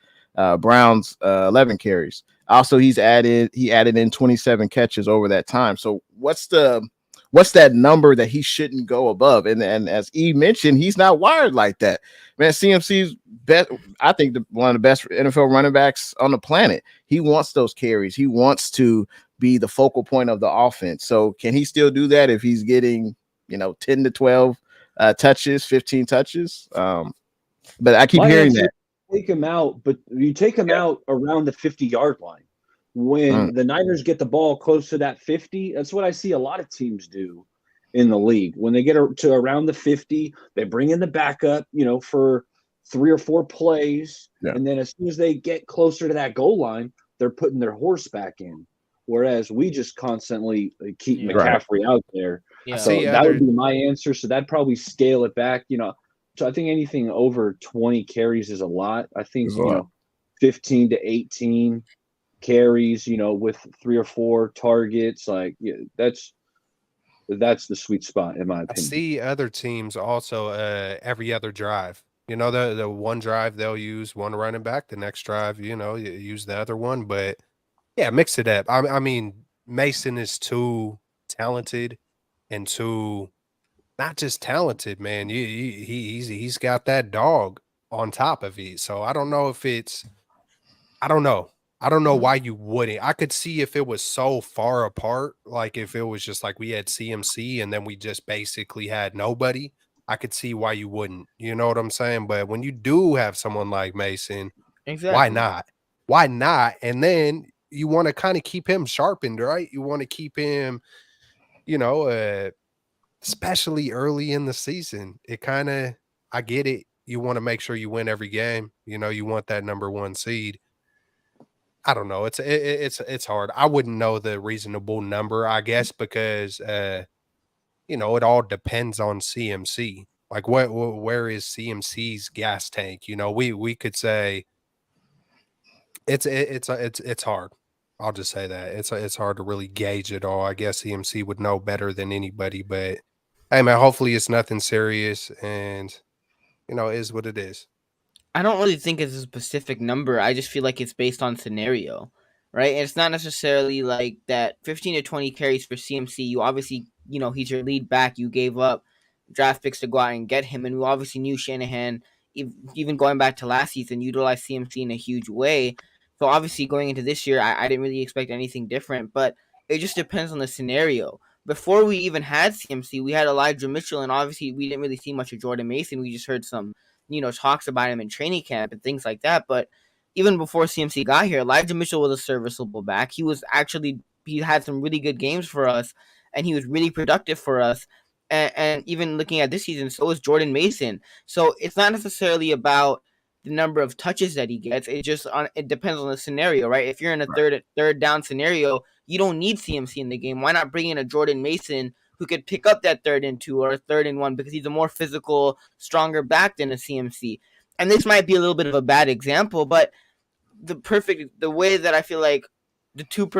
Browns 11 carries. Also, he added in 27 catches over that time. So what's that number that he shouldn't go above? And as E mentioned, he's not wired like that. Man, CMC's best, I think one of the best NFL running backs on the planet. He wants those carries. He wants to be the focal point of the offense. So can he still do that if he's getting 10 to 12 touches, 15 touches? But I keep hearing that. Take him out, but you take him out around the 50-yard line. When the Niners get the ball close to that 50, that's what I see a lot of teams do in the league. When they get to around the 50, they bring in the backup, for 3 or 4 plays. Yeah. And then as soon as they get closer to that goal line, they're putting their horse back in. Whereas we just constantly keep McCaffrey out there. Yeah. So that would be my answer. So that'd probably scale it back, So I think anything over 20 carries is a lot. I think 15 to 18 carries, with 3 or 4 targets, that's the sweet spot in my opinion. I see other teams also every other drive. The one drive they'll use one running back, the next drive, you use the other one. But yeah, mix it up. I mean, Mason is too talented and too not just talented, man. He's got that dog on top of it. So I don't know if it's I don't know. I don't know why you wouldn't. I could see if it was so far apart, like if it was just like we had CMC and then we just basically had nobody. I could see why you wouldn't. You know what I'm saying? But when you do have someone like Mason, why Exactly. not? Why not? And then you want to kind of keep him sharpened, right? You want to keep him, you know, especially early in the season. It kind of, I get it. You want to make sure you win every game. You know, you want that number 1 seed. I don't know. It's hard. I wouldn't know the reasonable number, I guess, because you know, it all depends on CMC. Like where is CMC's gas tank? You know, we could say it's hard. I'll just say that. It's hard to really gauge it all. I guess CMC would know better than anybody, but hey man, hopefully it's nothing serious and you know, it is what it is. I don't really think it's a specific number. I just feel like it's based on scenario, right? And it's not necessarily like that 15 to 20 carries for CMC. You obviously, he's your lead back. You gave up draft picks to go out and get him. And we obviously knew Shanahan, even going back to last season, utilized CMC in a huge way. So obviously going into this year, I didn't really expect anything different. But it just depends on the scenario. Before we even had CMC, we had Elijah Mitchell. And obviously we didn't really see much of Jordan Mason. We just heard some talks about him in training camp and things like that. But even before CMC got here, Elijah Mitchell was a serviceable back. He had some really good games for us, and he was really productive for us. And even looking at this season, so is Jordan Mason. So it's not necessarily about the number of touches that he gets. It depends on the scenario, right? If you're in a third down scenario, you don't need CMC in the game. Why not bring in a Jordan Mason who could pick up that 3rd and 2 or a 3rd and 1 because he's a more physical, stronger back than a CMC. And this might be a little bit of a bad example, but the way that I feel like the team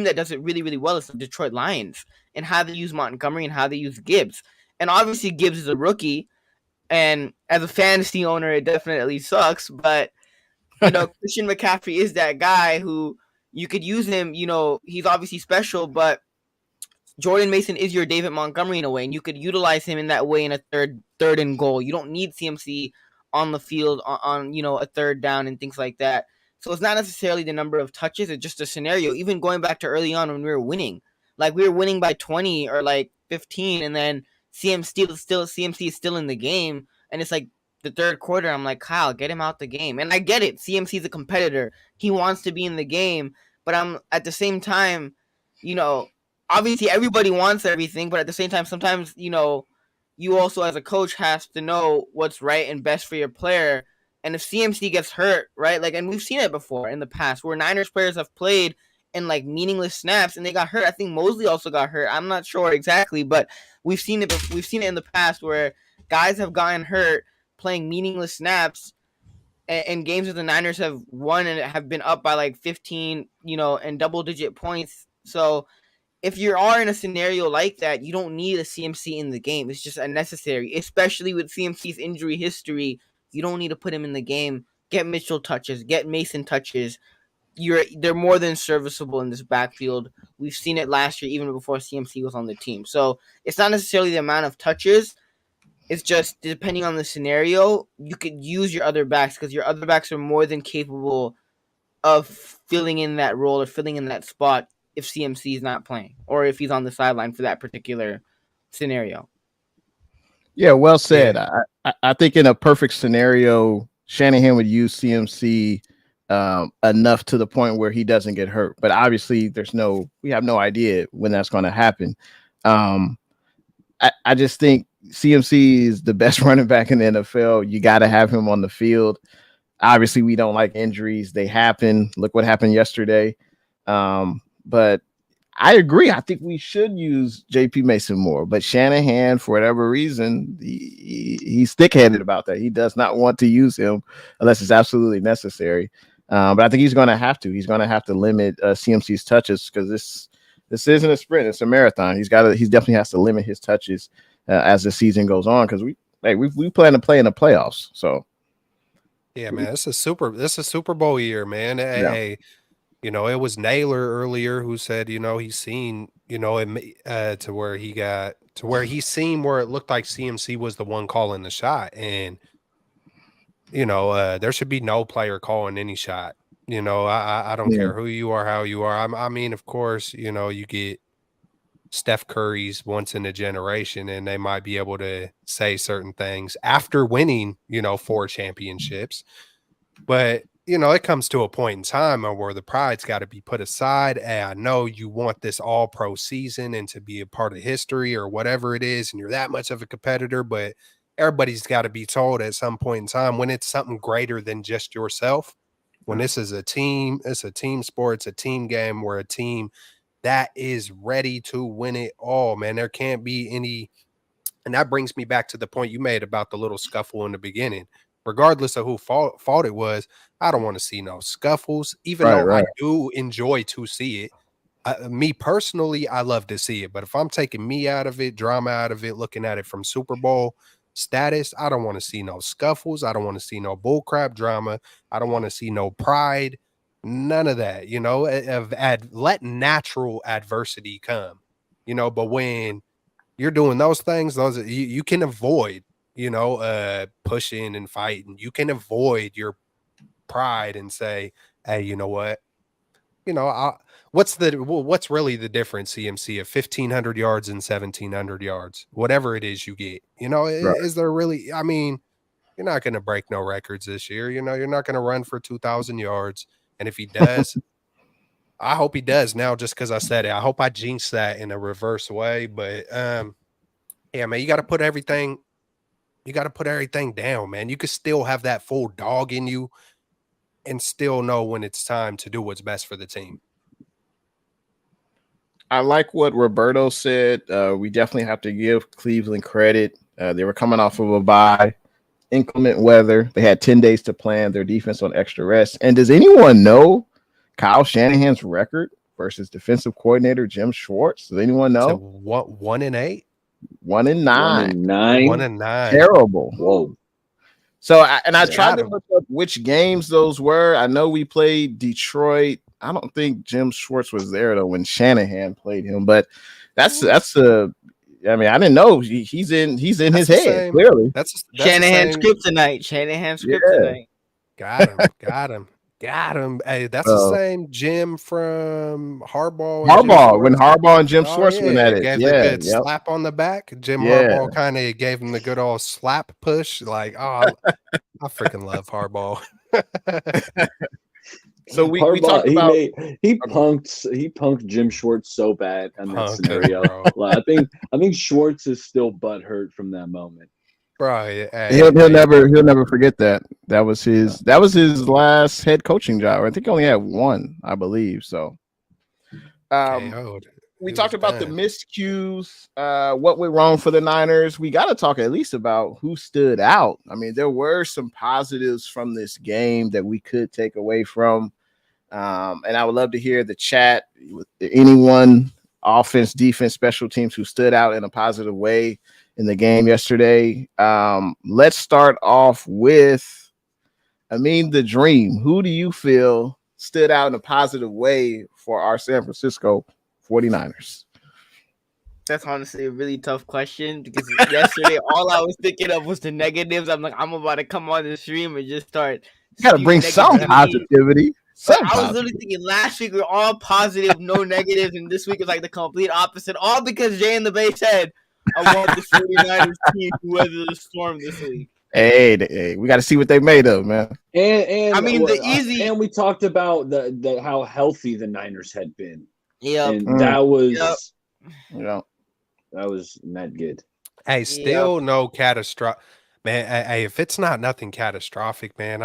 that does it really, really well is the Detroit Lions and how they use Montgomery and how they use Gibbs. And obviously Gibbs is a rookie, and as a fantasy owner, it definitely sucks, but Christian McCaffrey is that guy who you could use him, he's obviously special, but Jordan Mason is your David Montgomery in a way, and you could utilize him in that way in a third and goal. You don't need CMC on the field on a 3rd down and things like that. So it's not necessarily the number of touches; it's just a scenario. Even going back to early on when we were winning, like we were winning by 20 or like 15, and then CMC is still in the game, and it's like the 3rd quarter. I'm like, Kyle, get him out the game, and I get it. CMC is a competitor; he wants to be in the game, but I'm at the same time, obviously everybody wants everything, but at the same time, sometimes, you also as a coach has to know what's right and best for your player. And if CMC gets hurt, right, like, and we've seen it before in the past where Niners players have played in like meaningless snaps and they got hurt. I think Mosley also got hurt. I'm not sure exactly, but we've seen it in the past where guys have gotten hurt playing meaningless snaps and games that the Niners have won and have been up by like 15, and double-digit points. So if you are in a scenario like that, you don't need a CMC in the game. It's just unnecessary, especially with CMC's injury history. You don't need to put him in the game. Get Mitchell touches, get Mason touches. They're more than serviceable in this backfield. We've seen it last year, even before CMC was on the team. So it's not necessarily the amount of touches. It's just depending on the scenario, you could use your other backs because your other backs are more than capable of filling in that role or filling in that spot if CMC is not playing or if he's on the sideline for that particular scenario. Yeah, well said. Yeah. I think in a perfect scenario, Shanahan would use CMC enough to the point where he doesn't get hurt. But obviously, we have no idea when that's going to happen. I just think CMC is the best running back in the NFL. You got to have him on the field. Obviously, we don't like injuries. They happen. Look what happened yesterday. But I agree. I think we should use JP Mason more. But Shanahan, for whatever reason, he's stick-headed about that. He does not want to use him unless it's absolutely necessary. But I think he's going to have to. He's going to have to limit CMC's touches because this isn't a sprint; it's a marathon. He definitely has to limit his touches as the season goes on because we plan to play in the playoffs. So yeah, man, this is Super Bowl year, man. Hey, You know, it was Naylor earlier who said, you know, he's seen, you know, to where he's seen where it looked like CMC was the one calling the shot. And, you know, there should be no player calling any shot. You know, I don't care who you are, how you are. I mean, of course, you know, you get Steph Curry's once in a generation, and they might be able to say certain things after winning, you know, 4 championships. But, you know, it comes to a point in time where the pride's got to be put aside. And I know you want this all pro season and to be a part of history or whatever it is, and you're that much of a competitor, but everybody's got to be told at some point in time when it's something greater than just yourself. When this is a team, it's a team sport, it's a team game where a team that is ready to win it all, man. There can't be any, and that brings me back to the point you made about the little scuffle in the beginning. Regardless of who fault it was, I don't want to see no scuffles, even though I do enjoy to see it. Me personally, I love to see it. But if I'm taking me out of it, drama out of it, looking at it from Super Bowl status, I don't want to see no scuffles. I don't want to see no bullcrap drama. I don't want to see no pride. None of that, you know, let natural adversity come, you know, but when you're doing those things, you can avoid, you know, pushing and fighting. You can avoid your pride and say, hey, you know what? You know, what's really the difference, CMC, of 1,500 yards and 1,700 yards, whatever it is you get? You know, is there really? I mean, you're not going to break no records this year. You know, you're not going to run for 2,000 yards. And if he does, I hope he does now just because I said it. I hope I jinxed that in a reverse way. But yeah, man, you got to put everything down, man. You can still have that full dog in you and still know when it's time to do what's best for the team. I like what Roberto said. We definitely have to give Cleveland credit. They were coming off of a bye, inclement weather. They had 10 days to plan their defense on extra rest. And does anyone know Kyle Shanahan's record versus defensive coordinator Jim Schwartz? Does anyone know? So what, 1-8? 1-9. 1-9. 1-9. Terrible. Whoa. So I tried to look up which games those were. I know we played Detroit. I don't think Jim Schwartz was there though when Shanahan played him, but that's I mean, I didn't know he's in his head. Clearly, that's Shanahan's kryptonite. Shanahan's kryptonite. Got him. Hey, that's the same Jim from Harbaugh. When Harbaugh and Jim Schwartz went at it. Gave the good slap on the back. Jim Harbaugh kind of gave him the good old slap push. Like, oh, I freaking love Harbaugh. So we talked about he punked Jim Schwartz so bad in that scenario. Like, I think Schwartz is still butthurt from that moment. Bro, he'll never forget that. That was his last head coaching job. I think he only had one, I believe. So, we talked about the miscues, what went wrong for the Niners. We got to talk at least about who stood out. I mean, there were some positives from this game that we could take away from. And I would love to hear the chat. Anyone, offense, defense, special teams, who stood out in a positive way in the game yesterday. Let's start off with, the Dream. Who do you feel stood out in a positive way for our San Francisco 49ers? That's honestly a really tough question because yesterday all I was thinking of was the negatives. I'm like, I'm about to come on the stream and just start. You got to bring some positivity. I was literally thinking last week we were all positive, no negatives, and this week is like the complete opposite. All because Jay in the Bay said, I want the 49ers team to weather the storm this week. Hey, we got to see what they made of, man. And I mean, and we talked about the how healthy the Niners had been. Yeah, and that was not good. Hey, still no catastrophic, man. Hey, if it's not nothing catastrophic, man,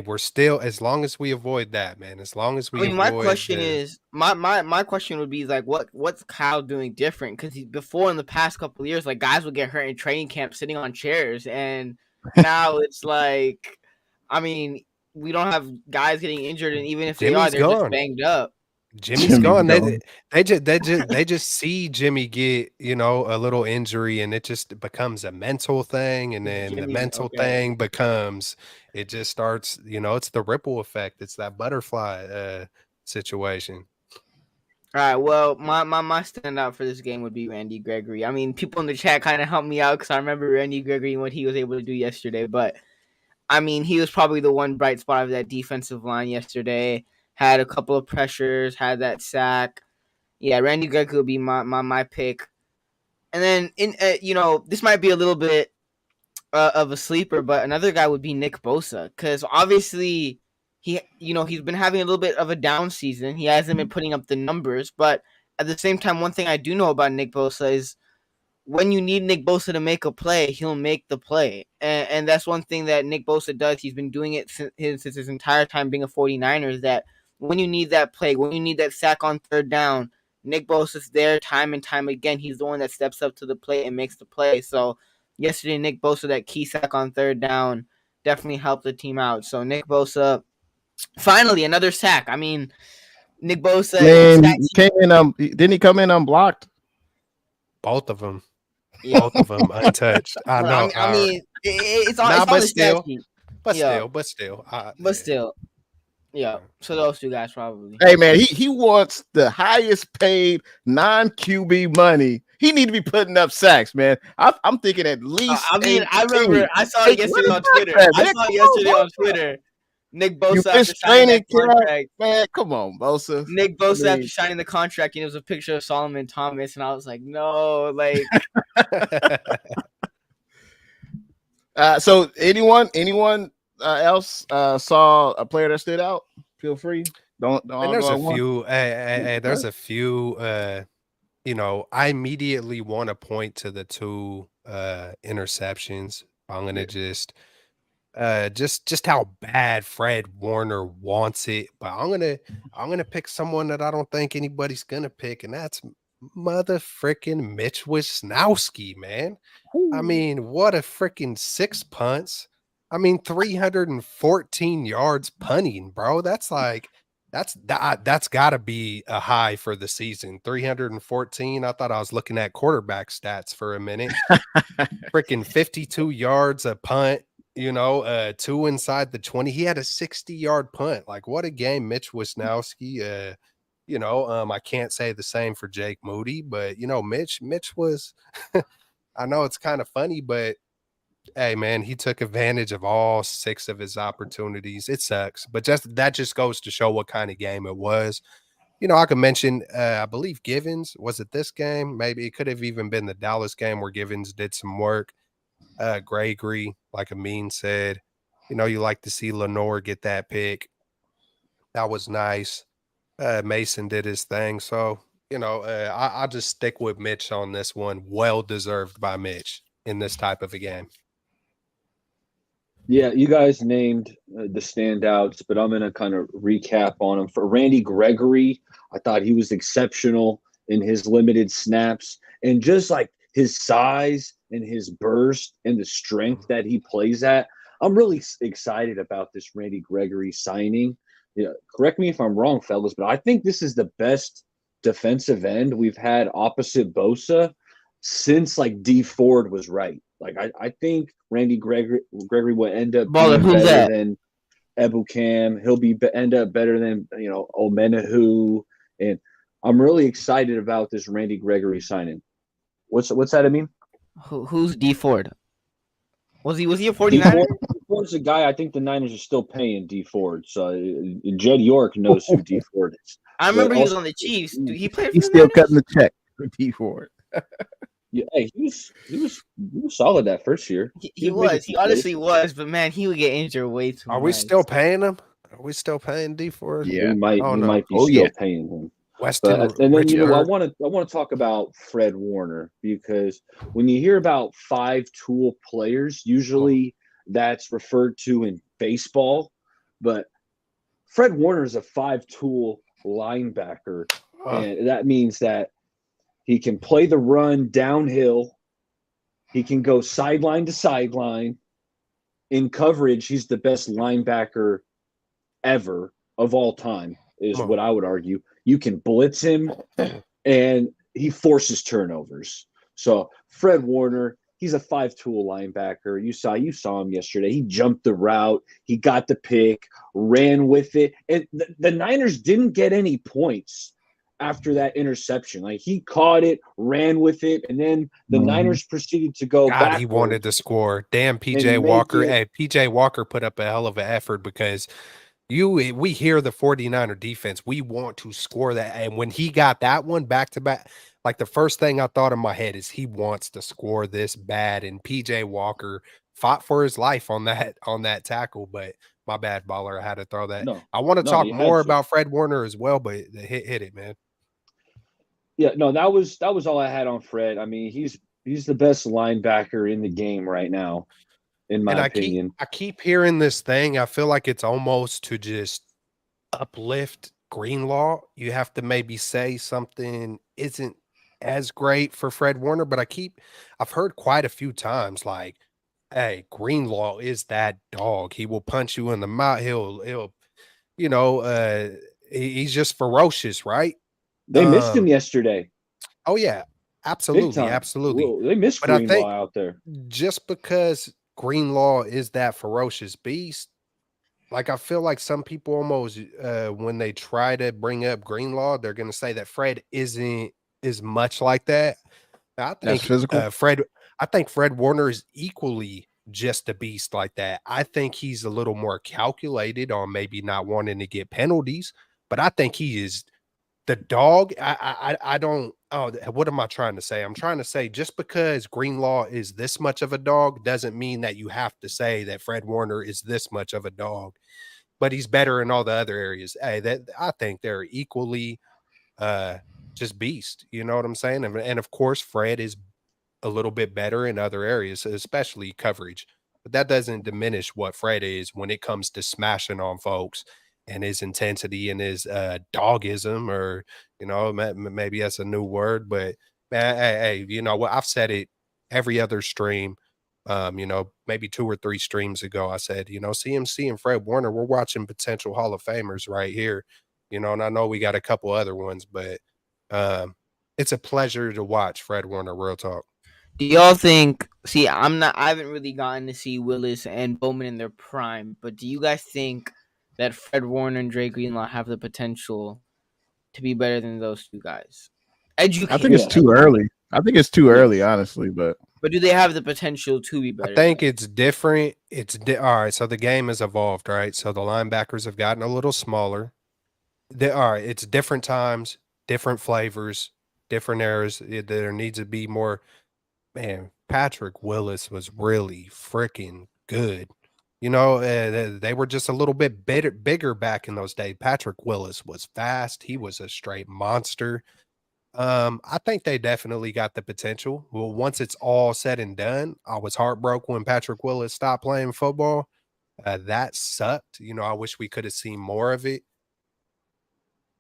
we're still, as long as we avoid that, man. As long as we. My question is, my question would be like, what's Kyle doing different? Because before in the past couple of years, like guys would get hurt in training camp sitting on chairs, and now it's like, I mean, we don't have guys getting injured, and even if they are, they're just banged up. Jimmy's gone. gone. They just see Jimmy get, a little injury, and it just becomes a mental thing, and then the Jimmy, mental okay. thing becomes it just starts, it's the ripple effect. It's that butterfly situation. All right. Well, my standout for this game would be Randy Gregory. I mean, people in the chat kind of helped me out because I remember Randy Gregory and what he was able to do yesterday. But I mean, he was probably the one bright spot of that defensive line yesterday. Had a couple of pressures, had that sack. Yeah, Randy Gregory would be my pick. And then this might be a little bit of a sleeper, but another guy would be Nick Bosa because obviously he's been having a little bit of a down season. He hasn't been putting up the numbers, but at the same time, one thing I do know about Nick Bosa is when you need Nick Bosa to make a play, he'll make the play. And that's one thing that Nick Bosa does. He's been doing it since his entire time being a 49er, is that when you need that play, when you need that sack on third down, Nick Bosa's there time and time again. He's the one that steps up to the plate and makes the play. So yesterday, Nick Bosa, that key sack on third down, definitely helped the team out. So Nick Bosa, finally, another sack. I mean, Nick Bosa. Man, he came in. Didn't he come in unblocked? Both of them. Yeah. Both of them untouched. I know. I mean, it's on the stat sheet. But still. Yeah. So those two guys probably. Hey man, he wants the highest paid non-QB money. He need to be putting up sacks, man. I'm thinking at least. I mean, I remember I saw it yesterday on Twitter. Nick Bosa after signing that contract. Man, come on, Bosa. Nick Bosa after signing the contract, and it was a picture of Solomon Thomas, and I was like, no, like. So anyone else saw a player that stood out? Feel free. Don't. And there's a few. Hey, there's a few. I immediately want to point to the two interceptions. I'm gonna just how bad Fred Warner wants it, but I'm gonna pick someone that I don't think anybody's gonna pick, and that's mother freaking Mitch Wisnowski, man. Ooh. I mean, what a freaking 6 punts. I mean, 314 yards punting, bro. That's got to be a high for the season. 314. I thought I was looking at quarterback stats for a minute. Freaking 52 yards a punt. 2 inside the 20. He had a 60-yard punt. Like, what a game, Mitch Wisnowski. I can't say the same for Jake Moody, but Mitch was. I know it's kind of funny, but hey, man, he took advantage of all 6 of his opportunities. It sucks, but that just goes to show what kind of game it was. I could mention, I believe Givens, was it this game? Maybe it could have even been the Dallas game where Givens did some work. Gregory, like Amin said, you like to see Lenore get that pick. That was nice. Mason did his thing. So, I'll just stick with Mitch on this one. Well deserved by Mitch in this type of a game. Yeah, you guys named the standouts, but I'm going to kind of recap on them. For Randy Gregory, I thought he was exceptional in his limited snaps, and just like his size and his burst and the strength that he plays at. I'm really excited about this Randy Gregory signing. Correct me if I'm wrong, fellas, but I think this is the best defensive end we've had opposite Bosa since like D Ford was right. Like I think Randy Gregory will end up being better than Ebukam. He'll end up better than Omenahu, and I'm really excited about this Randy Gregory signing. What's that I mean? Who's D Ford? Was he a 49er? D Ford's a guy I think the Niners are still paying D Ford. So Jed York knows who D Ford is. I remember he was on the Chiefs. Did he play for He's still cutting the check for D Ford. Yeah, hey, he was solid that first year. He was. He honestly was, but man, he would get injured way too much. Are we still paying him? Are we still paying D Ford? Yeah, we might be still paying him. And then I want to talk about Fred Warner, because when you hear about 5-tool players, usually that's referred to in baseball, but Fred Warner is a 5-tool linebacker, and that means that he can play the run downhill, he can go sideline to sideline. In coverage, he's the best linebacker ever of all time. is Come on. what I would argue. You can blitz him, and he forces turnovers. So Fred Warner, he's a 5-tool linebacker. You saw him yesterday. He jumped the route. He got the pick, ran with it. And the Niners didn't get any points after that interception. Like, he caught it, ran with it, and then the Niners proceeded to go God, backwards. he wanted to score. Damn, PJ and Walker. make it- Hey, PJ Walker put up a hell of an effort because we hear the 49er defense. We want to score that. And when he got that one back to back, like, the first thing I thought in my head is he wants to score this bad. And PJ Walker fought for his life on that tackle. But my bad, baller. I had to throw that. No, I want to no, talk you had more to. about Fred Warner as well, but hit it, man. Yeah, no, that was all I had on Fred. I mean, he's the best linebacker in the game right now, in my And opinion. I keep hearing this thing. I feel like it's almost to just uplift Greenlaw. You have to maybe say something isn't as great for Fred Warner, but I've heard quite a few times like, hey, Greenlaw is that dog. He will punch you in the mouth. He'll you know, he's just ferocious, right? They missed him yesterday, Oh yeah, big absolutely, time. absolutely. Whoa, they missed But I Greenlaw think out there. just because Greenlaw is that ferocious beast, like, I feel like some people almost, when they try to bring up Greenlaw, they're gonna say that Fred isn't as much like that. I That's think, physical. Fred Warner is equally just a beast like that. I think he's a little more calculated on maybe not wanting to get penalties, but I think he is the dog. I don't. Oh, what am I trying to say? I'm trying to say just because Greenlaw is this much of a dog doesn't mean that you have to say that Fred Warner is this much of a dog. But he's better in all the other areas. Hey, that I think they're equally just beast. You know what I'm saying? And of course, Fred is a little bit better in other areas, especially coverage. But that doesn't diminish what Fred is when it comes to smashing on folks and his intensity and his dogism, or maybe that's a new word. But man, hey, you know what? I've said it every other stream. Maybe 2 or 3 streams ago, I said, CMC and Fred Warner, we're watching potential Hall of Famers right here. And I know we got a couple other ones, but it's a pleasure to watch Fred Warner. Real talk. Do y'all think? See, I haven't really gotten to see Willis and Bowman in their prime, but do you guys think that Fred Warner and Dre Greenlaw have the potential to be better than those two guys? I think it's too early. I think it's too early, honestly. But do they have the potential to be better? I think it's different. All right. So the game has evolved, right? So the linebackers have gotten a little smaller. All right. It's different times, different flavors, different eras. There needs to be more. Man, Patrick Willis was really freaking good. They were just a little bit bigger back in those days. Patrick Willis was fast. He was a straight monster. I think they definitely got the potential. Well, once it's all said and done, I was heartbroken when Patrick Willis stopped playing football. That sucked. I wish we could have seen more of it.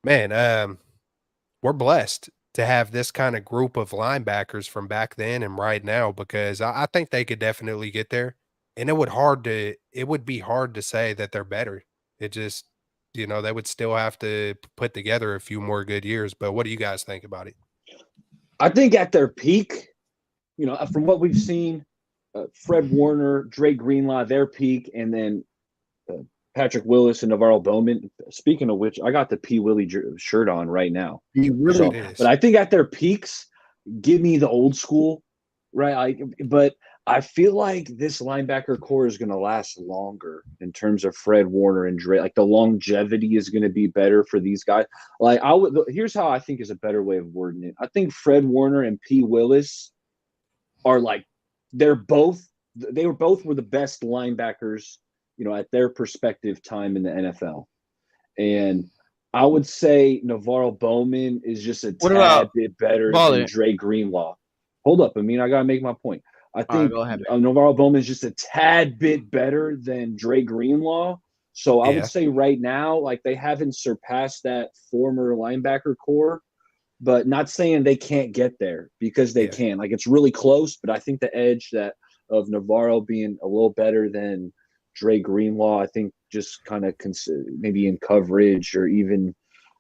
Man, we're blessed to have this kind of group of linebackers from back then and right now, because I think they could definitely get there. And it would be hard to say that they're better. It just, they would still have to put together a few more good years. But what do you guys think about it? I think at their peak, from what we've seen, Fred Warner, Dre Greenlaw, their peak, and then Patrick Willis and Navarro Bowman. Speaking of which, I got the P. Willie shirt on right now. But I think at their peaks, give me the old school, right? But I feel like this linebacker core is going to last longer in terms of Fred Warner and Dre. Like, the longevity is going to be better for these guys. Here's how I think is a better way of wording it. I think Fred Warner and P. Willis are they were both the best linebackers, at their perspective time in the NFL. And I would say Navarro Bowman is just a tad bit better than Dre Greenlaw. Hold up. I got to make my point. I think Navarro Bowman is just a tad bit better than Dre Greenlaw. So I would say right now, they haven't surpassed that former linebacker core, but not saying they can't get there, because they can. It's really close, but I think the edge of Navarro being a little better than Dre Greenlaw, I think, just kind of maybe in coverage or even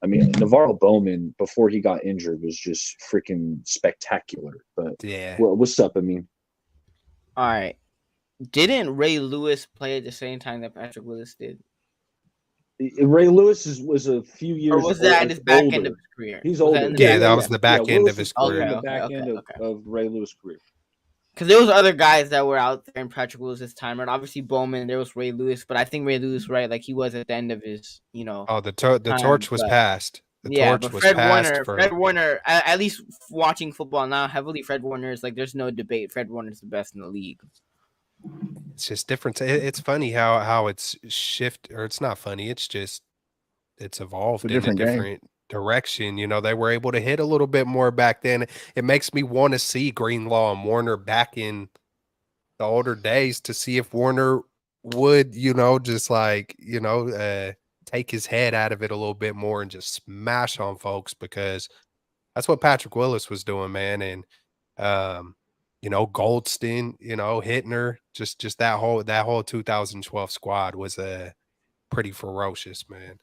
I mean, Navarro Bowman before he got injured was just freaking spectacular. But Yeah. what's up? I mean, All right. Didn't Ray Lewis play at the same time that Patrick Willis did? Ray Lewis was a few Or years was that like, his back older. end of his career? He's Was that older. in the Yeah, back that end? was the back end Willis of his was career. in the Okay, back okay, end okay. of Ray Lewis' career. Because there was other guys that were out there in Patrick Willis' time, and obviously Bowman. There was Ray Lewis, but I think Ray Lewis, right? Like he was at the end of his, Oh, the torch was but- passed. The yeah, torch but was Fred passed Warner, for. Fred Warner, at least watching football now, heavily Fred Warner is like there's no debate. Fred Warner is the best in the league. It's just different. It's funny how it's or it's not funny. It's just it's evolved It's a different in a game. different direction. You know, they were able to hit a little bit more back then. It makes me want to see Greenlaw and Warner back in the older days to see if Warner would, just like, take his head out of it a little bit more and just smash on folks, because that's what Patrick Willis was doing, man. And Goldston, Hittner, just that whole 2012 squad was pretty ferocious, man.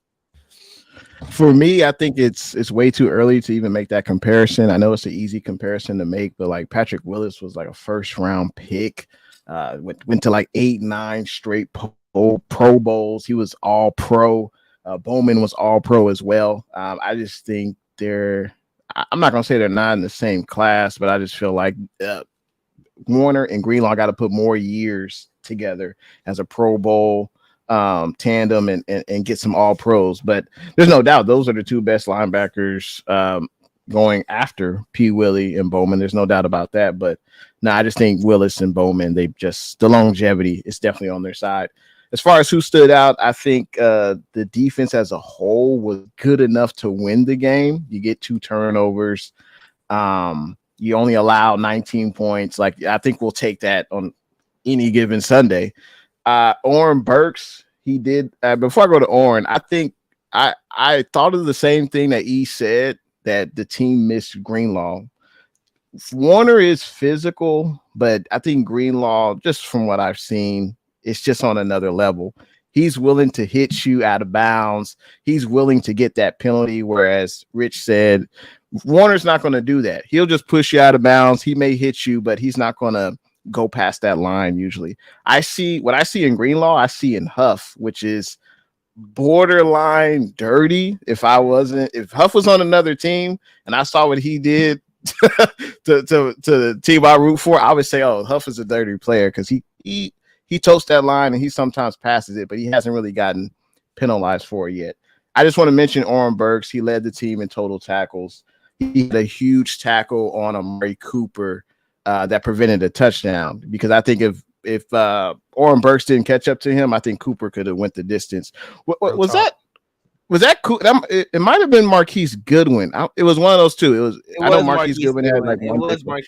For me, I think it's way too early to even make that comparison. I know it's an easy comparison to make, but like Patrick Willis was like a first round pick. Went to like 8-9 straight Pro Bowls. He was all pro. Bowman was all pro as well. I just think I'm not gonna say they're not in the same class, but I just feel like Warner and Greenlaw got to put more years together as a Pro Bowl tandem and get some all pros. But there's no doubt those are the two best linebackers going after P. Willie and Bowman. There's no doubt about that. But no, I just think Willis and Bowman, the longevity is definitely on their side. As far as who stood out, I think the defense as a whole was good enough to win the game. You get 2 turnovers. You only allow 19 points. Like, I think we'll take that on any given Sunday. Oren Burks, he did. Before I go to Oren, I think I thought of the same thing that E said, that the team missed Greenlaw. Warner is physical, but I think Greenlaw, just from what I've seen, it's just on another level. He's willing to hit you out of bounds. He's willing to get that penalty, whereas Rich said Warner's not going to do that. He'll just push you out of bounds. He may hit you, but he's not going to go past that line usually. What I see in Greenlaw, I see in Huff, which is borderline dirty. If Huff was on another team and I saw what he did to the team I root for, I would say, oh, Huff is a dirty player, because he toasts that line and he sometimes passes it, but he hasn't really gotten penalized for it yet. I just want to mention Oren Burks. He led the team in total tackles. He had a huge tackle on Amari Cooper that prevented a touchdown, because I think if Oren Burks didn't catch up to him, I think Cooper could have went the distance. Was that cool? It might have been Marquise Goodwin. It was one of those two. I know Marquise Goodwin had like one.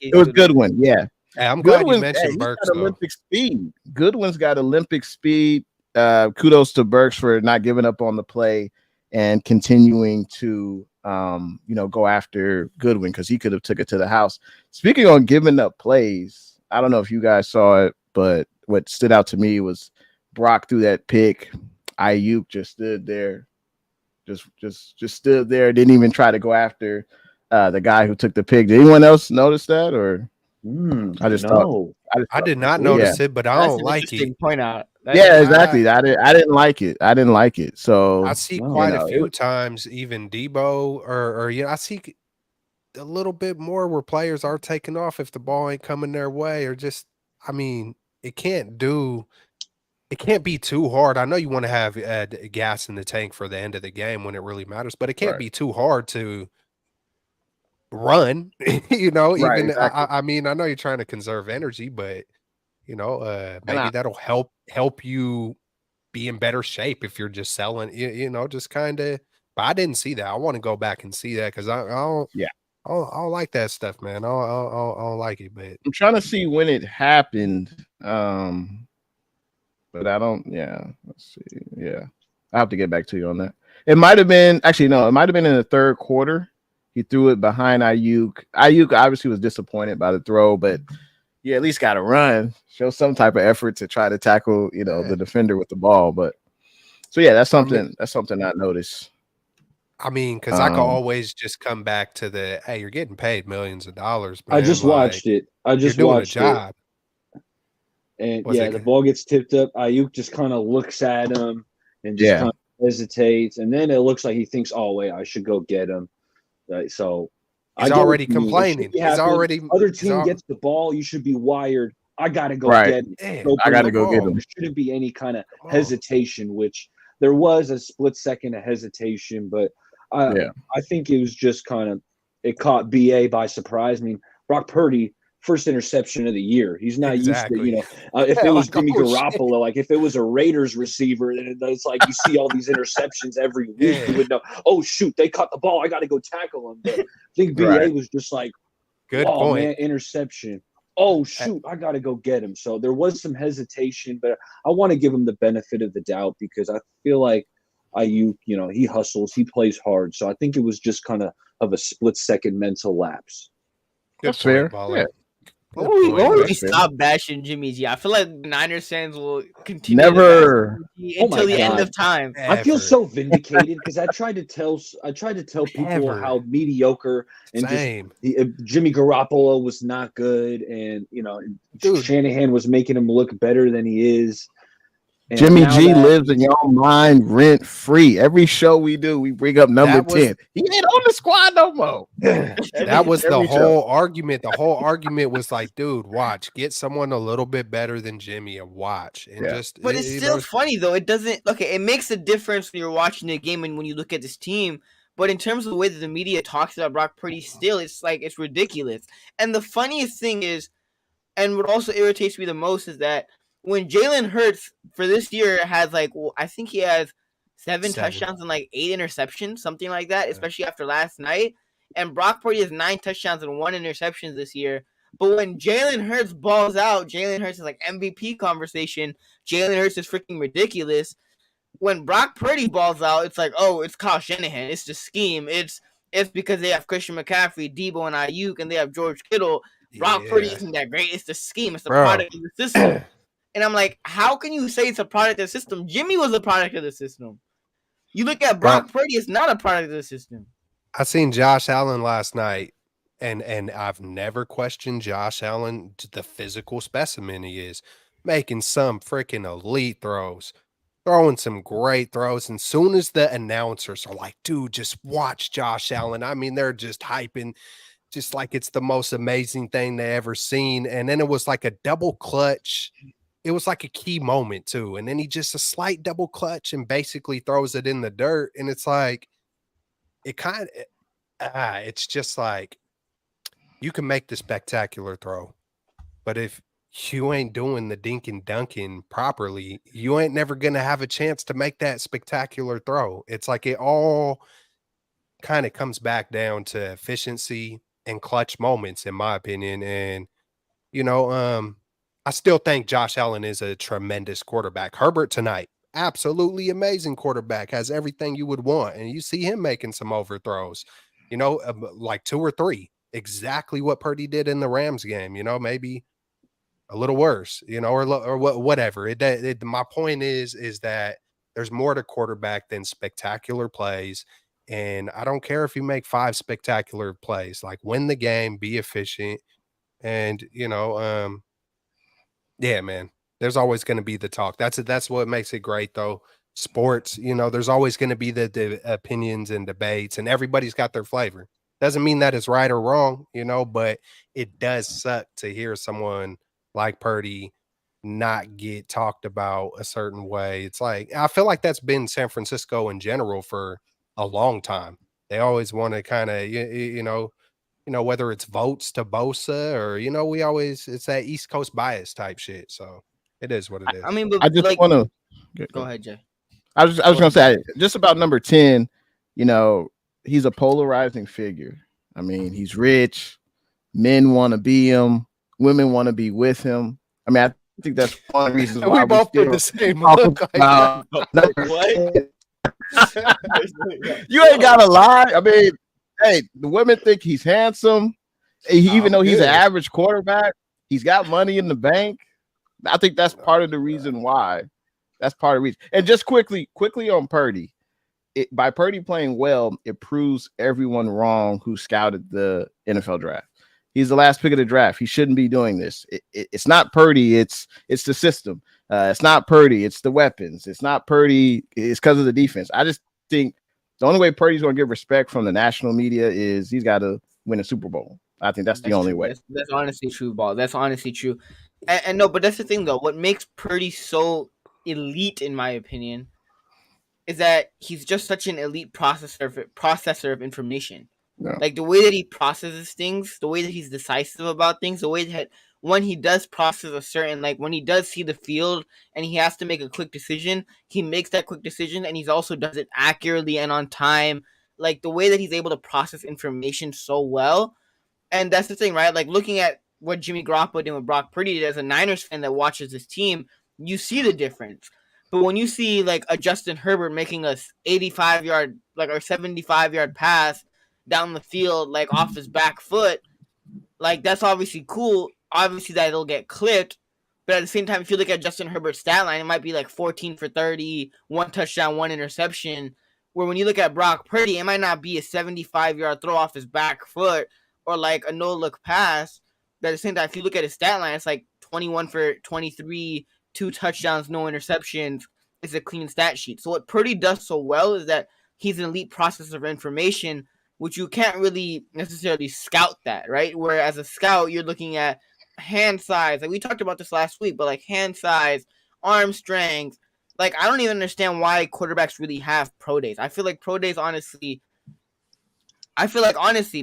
It was Goodwin. Yeah. Hey, I'm glad you mentioned Burks. Got Olympic speed. Goodwin's got Olympic speed. Kudos to Burks for not giving up on the play and continuing to go after Goodwin, because he could have took it to the house. Speaking on giving up plays, I don't know if you guys saw it, but what stood out to me was Brock threw that pick. Ayuk just stood there, just stood there, didn't even try to go after the guy who took the pick. Did anyone else notice that? Or I did not notice it, but I don't like it. Point out. Exactly. I didn't like it. So I see quite a few times, even Debo or I see a little bit more where players are taking off if the ball ain't coming their way, or just, it can't be too hard. I know you want to have gas in the tank for the end of the game when it really matters, but it can't be too hard to run, Right, exactly. I know you're trying to conserve energy, but maybe that'll help you be in better shape if you're just selling, just kind of. But I didn't see that. I want to go back and see that, because I don't like that stuff, man. I don't like it. But I'm trying to see when it happened. But I don't. Yeah, let's see. Yeah, I have to get back to you on that. It might have been in the third quarter. He threw it behind Ayuk. Ayuk obviously was disappointed by the throw, but you at least got to run, show some type of effort to try to tackle, the defender with the ball. But so yeah, that's something I noticed. I mean, because I could always just come back to the, hey, you're getting paid millions of dollars, man. I just watched it. I You're just doing a watched it. job. And Was yeah, it the good? ball gets tipped up. Ayuk just kind of looks at him and just kind of hesitates, and then it looks like he thinks, "Oh wait, I should go get him." So I He's get what already you mean. It should complaining. be He's happening. already. Other he's team al- gets the ball, you should be wired. I gotta go Right. get it. Yeah, Go I bring gotta it go get home. him. There shouldn't be any kind of Come on. hesitation, which there was a split second of hesitation, but Yeah. I think it was just kind of it caught BA by surprise. I mean, Brock Purdy, first interception of the year. He's not used to, Exactly. if it was Like, Jimmy oh, shit. Garoppolo, like if it was a Raiders receiver, then it's like you see all these interceptions every week. Yeah. You would know, oh shoot, they caught the ball. I got to go tackle them. But I think BA Right. was just like, Good oh point. man, interception. Oh shoot, I got to go get him. So there was some hesitation, but I want to give him the benefit of the doubt because I feel like Ayuk, he hustles, he plays hard. So I think it was just kind of a split second mental lapse. Good That's fair. point, Baller. Yeah. Good When we point, man. stop bashing Jimmy G, I feel like Niners fans will continue Never. to bash Jimmy G Oh until my the end God. of time. I feel Ever. so vindicated because I tried to tell people Ever. how mediocre and Same. Jimmy Garoppolo was not good, and Dude. Shanahan was making him look better than he is. And Jimmy now G that- lives in your mind rent free. Every show we do, we bring up number That was- 10. He ain't on the squad no more. That was the Every whole argument. The whole argument was like, dude, watch, get someone a little bit better than Jimmy and watch. And Yeah. just But it's still funny though. It doesn't it makes a difference when you're watching the game and when you look at this team. But in terms of the way that the media talks about Brock Purdy, still it's ridiculous. And the funniest thing is, and what also irritates me the most is that when Jalen Hurts for this year has I think he has 7 touchdowns and 8 interceptions, something like that, especially after last night. And Brock Purdy has 9 touchdowns and 1 interception this year. But when Jalen Hurts balls out, Jalen Hurts is MVP conversation. Jalen Hurts is freaking ridiculous. When Brock Purdy balls out, it's like, oh, it's Kyle Shanahan. It's the scheme. It's because they have Christian McCaffrey, Debo, and Ayuk, and they have George Kittle. Brock Purdy isn't that great. It's the scheme. It's the product of the system. And I'm like, how can you say it's a product of the system? Jimmy was a product of the system. You look at Brock Purdy, it's not a product of the system. I seen Josh Allen last night, and I've never questioned Josh Allen, the physical specimen he is, making some freaking elite throws, throwing some great throws. And soon as the announcers are like, dude, just watch Josh Allen. I mean, they're just hyping, just like it's the most amazing thing they ever seen. And then it was like a double clutch. It was like a key moment too. And then he just a slight double clutch and basically throws it in the dirt. And it's like, it's just like, you can make the spectacular throw, but if you ain't doing the dink and dunking properly, you ain't never going to have a chance to make that spectacular throw. It's like it all kind of comes back down to efficiency and clutch moments, in my opinion. And, I still think Josh Allen is a tremendous quarterback. Herbert tonight, absolutely amazing quarterback, has everything you would want. And you see him making some overthrows, like 2 or 3, exactly what Purdy did in the Rams game, maybe a little worse, or whatever. My point is that there's more to quarterback than spectacular plays. And I don't care if you make 5 spectacular plays, like win the game, be efficient. And, yeah, man, there's always going to be the talk. That's what makes it great, though. Sports, there's always going to be the opinions and debates, and everybody's got their flavor. Doesn't mean that it's right or wrong, but it does suck to hear someone like Purdy not get talked about a certain way. It's like, I feel like that's been San Francisco in general for a long time. They always want to kind of, whether it's votes to Bosa or, it's that East Coast bias type shit. So it is what it is. I mean, but I just want to go ahead, Jay. I was going to say just about number 10, he's a polarizing figure. I mean, he's rich. Men want to be him. Women want to be with him. I mean, I think that's one of the reasons why we both put the same look. What? You ain't got to lie. I mean, hey, the women think he's handsome. Even though he's an average quarterback, he's got money in the bank. I think that's part of the reason why. That's part of the reason. And just quickly on Purdy, by Purdy playing well, it proves everyone wrong who scouted the NFL draft. He's the last pick of the draft. He shouldn't be doing this. It's not Purdy. It's the system. It's not Purdy. It's the weapons. It's not Purdy. It's because of the defense. I just think the only way Purdy's going to get respect from the national media is he's got to win a Super Bowl. I think that's the only way. That's honestly true, Ball. That's honestly true. And no, but that's the thing, though. What makes Purdy so elite, in my opinion, is that he's just such an elite processor of information. Yeah. Like the way that he processes things, the way that he's decisive about things, the way that when he does process a certain, like when he does see the field and he has to make a quick decision, he makes that quick decision, and he also does it accurately and on time. Like the way that he's able to process information so well. And that's the thing, right? Like looking at what Jimmy Garoppolo did with Brock Purdy, as a Niners fan that watches this team, you see the difference. But when you see like a Justin Herbert making a 85-yard, like or 75-yard pass down the field, like off his back foot, like that's obviously cool. Obviously that it'll get clipped. But at the same time, if you look at Justin Herbert's stat line, it might be like 14 for 30, 1 touchdown, 1 interception. Where when you look at Brock Purdy, it might not be a 75-yard throw off his back foot or like a no-look pass. But at the same time, if you look at his stat line, it's like 21 for 23, 2 touchdowns, no interceptions. It's a clean stat sheet. So what Purdy does so well is that he's an elite processor of information, which you can't really necessarily scout that, right? Whereas a scout, you're looking at hand size. Like we talked about this last week, but like hand size, arm strength. Like I don't even understand why quarterbacks really have pro days. I feel like pro days honestly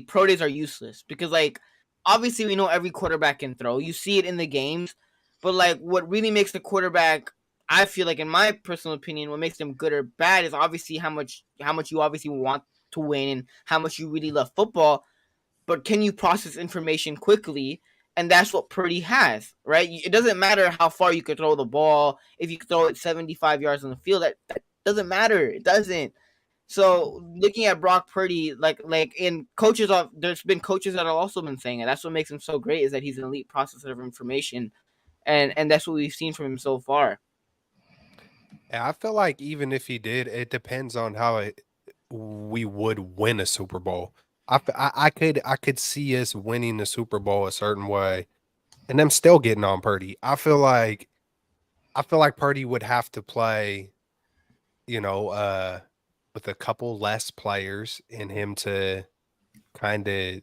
pro days are useless because like obviously we know every quarterback can throw. You see it in the games, but like what really makes the quarterback, I feel like in my personal opinion, what makes them good or bad is obviously how much you obviously want to win and how much you really love football, but can you process information quickly? And that's what Purdy has, right? It doesn't matter how far you could throw the ball. If you could throw it 75 yards on the field, that doesn't matter. It doesn't. So looking at Brock Purdy, like in coaches, there's been coaches that have also been saying it. That's what makes him so great is that he's an elite processor of information, and that's what we've seen from him so far. Yeah, I feel like even if he did, it depends on how we would win a Super Bowl. I could see us winning the Super Bowl a certain way, and them still getting on Purdy. I feel like Purdy would have to play, with a couple less players in him to kind of,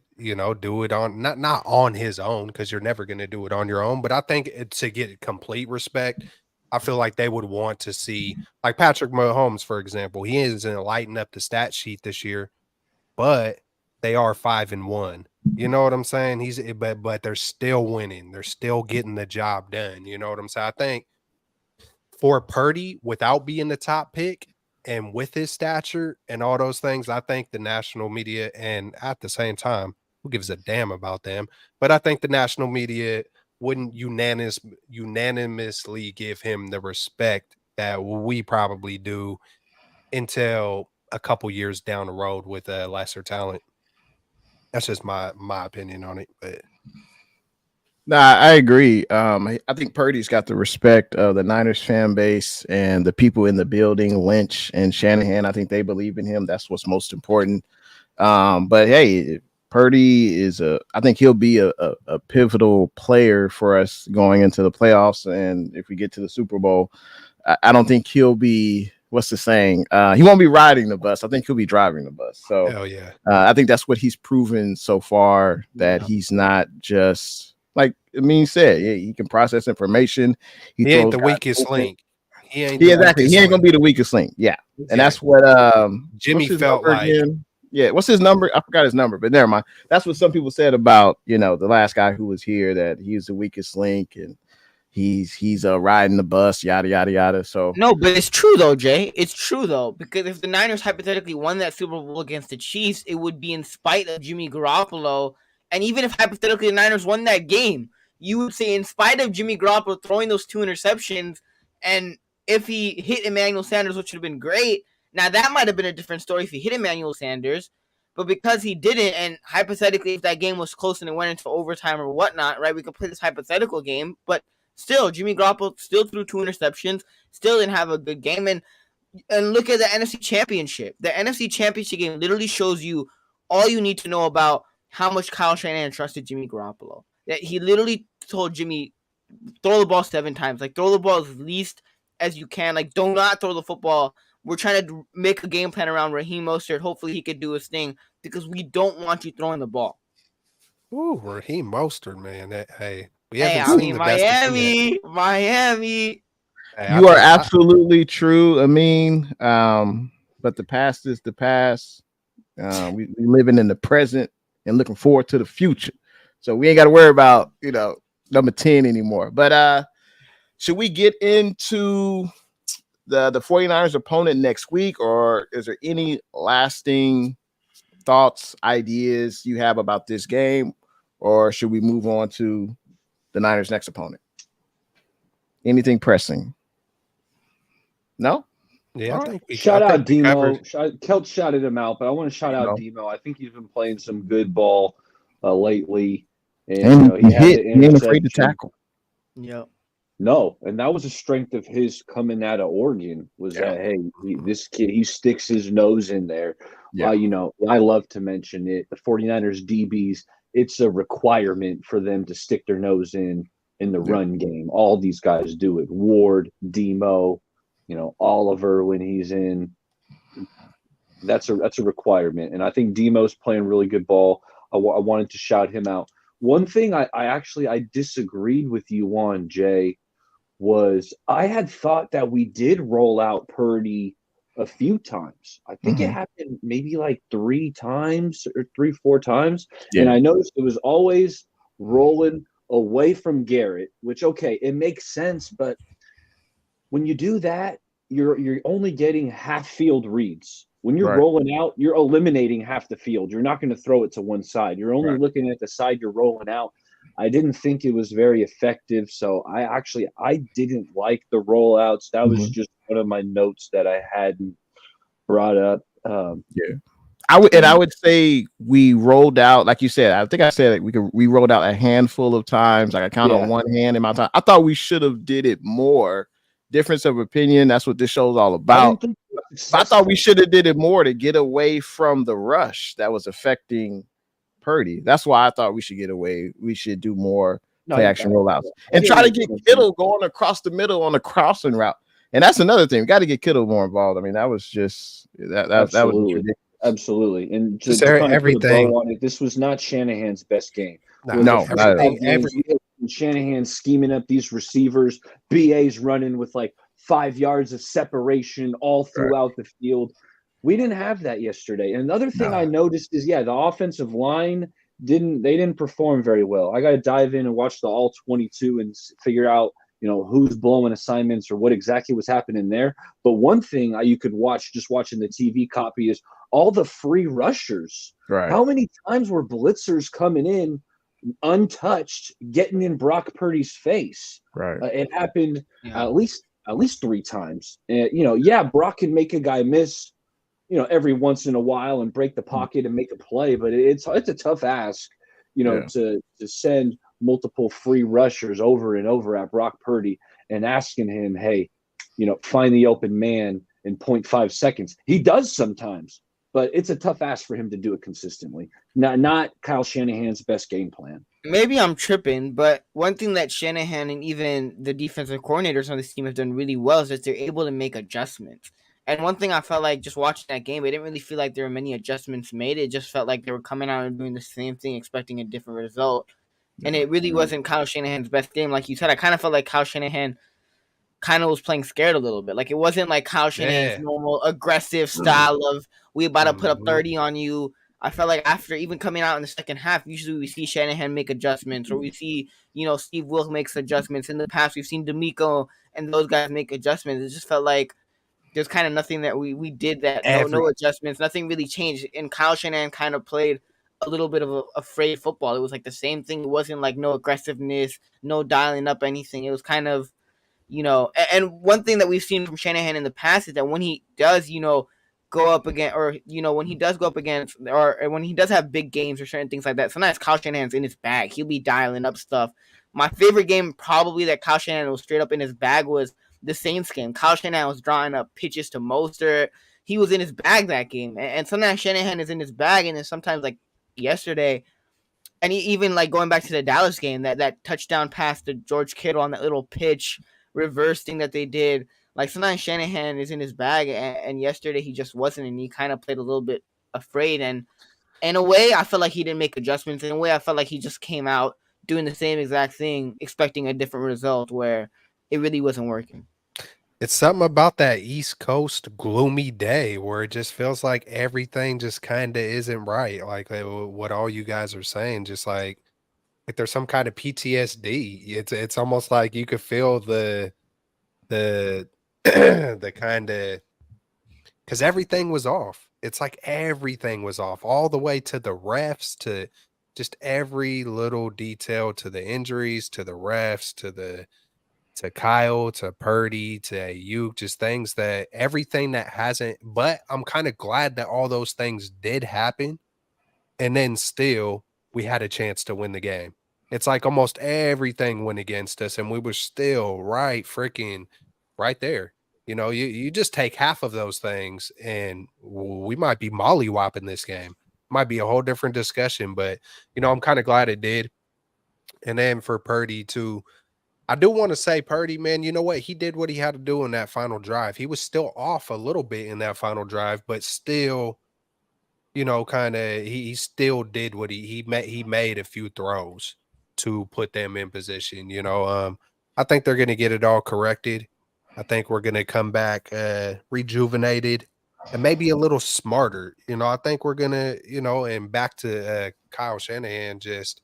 do it on not on his own, because you're never going to do it on your own. But I think to get complete respect, I feel like they would want to see like Patrick Mahomes, for example. He isn't lighting up the stat sheet this year, but they are 5-1. You know what I'm saying? But they're still winning. They're still getting the job done. You know what I'm saying? I think for Purdy, without being the top pick and with his stature and all those things, I think the national media, and at the same time, who gives a damn about them? But I think the national media wouldn't unanimously give him the respect that we probably do until a couple years down the road with a lesser talent. That's just my opinion on it. But Nah, I agree. I think Purdy's got the respect of the Niners fan base and the people in the building, Lynch and Shanahan. I think they believe in him. That's what's most important. But hey, Purdy I think he'll be a pivotal player for us going into the playoffs. And if we get to the Super Bowl, I don't think he'll be, what's the saying? He won't be riding the bus. I think he'll be driving the bus. So hell yeah. I think that's what he's proven so far, that he's not just like Amin said, he can process information. He ain't the weakest link. Exactly. He ain't gonna be the weakest link. Yeah. Exactly. And that's what Jimmy felt like. Again? Yeah, what's his number? I forgot his number, but never mind. That's what some people said about, the last guy who was here, that he's the weakest link and he's riding the bus, yada yada yada. So no, but it's true though, Jay. It's true though, because if the Niners hypothetically won that Super Bowl against the Chiefs, it would be in spite of Jimmy Garoppolo. And even if hypothetically the Niners won that game, you would say in spite of Jimmy Garoppolo throwing those 2 interceptions, and if he hit Emmanuel Sanders, which would have been great. Now, that might have been a different story if he hit Emmanuel Sanders, but because he didn't, and hypothetically, if that game was close and it went into overtime or whatnot, right, we could play this hypothetical game, but still, Jimmy Garoppolo still threw 2 interceptions, still didn't have a good game, and And look at the NFC Championship. The NFC Championship game literally shows you all you need to know about how much Kyle Shanahan trusted Jimmy Garoppolo. That he literally told Jimmy, throw the ball 7 times. Like, throw the ball as least as you can. Like, do not throw the football. We're trying to make a game plan around Raheem Mostert. Hopefully he could do his thing because we don't want you throwing the ball. Ooh, Raheem Mostert, man. Hey, we Hey, haven't seen the best of him yet. Miami. Hey, You are absolutely true, Amin. But the past is the past. We living in the present and looking forward to the future. So we ain't got to worry about, number 10 anymore. But should we get into the 49ers opponent next week, or is there any lasting thoughts, ideas you have about this game, or should we move on to the Niners' next opponent? Anything pressing? No? Yeah, I think shout out Demo. covered. Kelt shouted him out, but I want to shout out Demo. I think he's been playing some good ball lately, and he ain't afraid to tackle. Yep. No, and that was a strength of his coming out of Oregon. Was that this kid, he sticks his nose in there. Yeah. I love to mention it. The 49ers DBs, it's a requirement for them to stick their nose in the run game. All these guys do it. Ward, Demo, Oliver when he's in. That's a requirement, and I think Demo's playing really good ball. I wanted to shout him out. One thing I disagreed with you on, Jay, was I had thought that we did roll out Purdy a few times. I think it happened maybe like 3 times or 4 times, and I noticed it was always rolling away from Garrett, which it makes sense, but when you do that, you're only getting half field reads. When you're rolling out, you're eliminating half the field. You're not going to throw it to one side. You're only looking at the side you're rolling out. I didn't think it was very effective, so I didn't like the rollouts. That was just one of my notes that I hadn't brought up. I would say we rolled out, like you said. I think I said we rolled out a handful of times. Like I count on one hand in my time. I thought we should have did it more. Difference of opinion. That's what this show's all about. I thought we should have did it more to get away from the rush that was affecting Purdy. That's why I thought we should get away. We should do more play action rollouts and try to get Kittle going across the middle on the crossing route. And that's another thing. We got to get Kittle more involved. I mean, that was just that was ridiculous. Absolutely. And just everything on it, this was not Shanahan's best game. No, Shanahan scheming up these receivers, BA's running with like 5 yards of separation all throughout the field. We didn't have that yesterday. And another thing I noticed is, the offensive line didn't perform very well. I got to dive in and watch the all 22 and figure out, who's blowing assignments or what exactly was happening there. But one thing you could watch just watching the TV copy is all the free rushers. Right. How many times were blitzers coming in untouched, getting in Brock Purdy's face? Right. It happened at least 3 times. Brock can make a guy miss, every once in a while and break the pocket and make a play, but it's a tough ask, to send multiple free rushers over and over at Brock Purdy and asking him, hey, find the open man in 0.5 seconds. He does sometimes, but it's a tough ask for him to do it consistently. Not Kyle Shanahan's best game plan. Maybe I'm tripping, but one thing that Shanahan and even the defensive coordinators on this team have done really well is that they're able to make adjustments. And one thing I felt like just watching that game, it didn't really feel like there were many adjustments made. It just felt like they were coming out and doing the same thing, expecting a different result. And it really wasn't Kyle Shanahan's best game. Like you said, I kind of felt like Kyle Shanahan kind of was playing scared a little bit. Like it wasn't like Kyle Shanahan's normal aggressive style of we about to put up 30 on you. I felt like after even coming out in the second half, usually we see Shanahan make adjustments, or we see, Steve Wilk makes adjustments. In the past, we've seen D'Amico and those guys make adjustments. It just felt like there's kind of nothing that we did that, no adjustments, nothing really changed. And Kyle Shanahan kind of played a little bit of a afraid football. It was like the same thing. It wasn't like no aggressiveness, no dialing up anything. It was kind of, and one thing that we've seen from Shanahan in the past is that when he does, go up against, or when he does go up against, or when he does have big games or certain things like that, sometimes Kyle Shanahan's in his bag. He'll be dialing up stuff. My favorite game probably that Kyle Shanahan was straight up in his bag was the Saints game. Kyle Shanahan was drawing up pitches to Mostert. He was in his bag that game, and sometimes Shanahan is in his bag, and then sometimes like yesterday, and even like going back to the Dallas game, that touchdown pass to George Kittle on that little pitch reverse thing that they did. Like sometimes Shanahan is in his bag, and yesterday he just wasn't, and he kind of played a little bit afraid. And in a way, I felt like he didn't make adjustments. In a way, I felt like he just came out doing the same exact thing, expecting a different result where it really wasn't working. It's something about that East Coast gloomy day where it just feels like everything just kind of isn't right. Like what all you guys are saying, just like there's some kind of PTSD. It's almost like you could feel the the kind of, because everything was off. It's like everything was off, all the way to the refs, to just every little detail, to the injuries, to the refs, to Kyle, to Purdy, to Ayuk, just things that everything that hasn't. But I'm kind of glad that all those things did happen, and then still we had a chance to win the game. It's like almost everything went against us, and we were still right there. You know, you just take half of those things, and we might be mollywhopping this game. Might be a whole different discussion, but you know, I'm kind of glad it did. And then for Purdy too, I do want to say Purdy, man, you know what? He did what he had to do in that final drive. He was still off a little bit in that final drive, but still, you know, kind of he still did what he made a few throws to put them in position. You know, I think they're gonna get it all corrected. I think we're gonna come back rejuvenated and maybe a little smarter. You know, I think we're gonna, you know, and back to Kyle Shanahan, just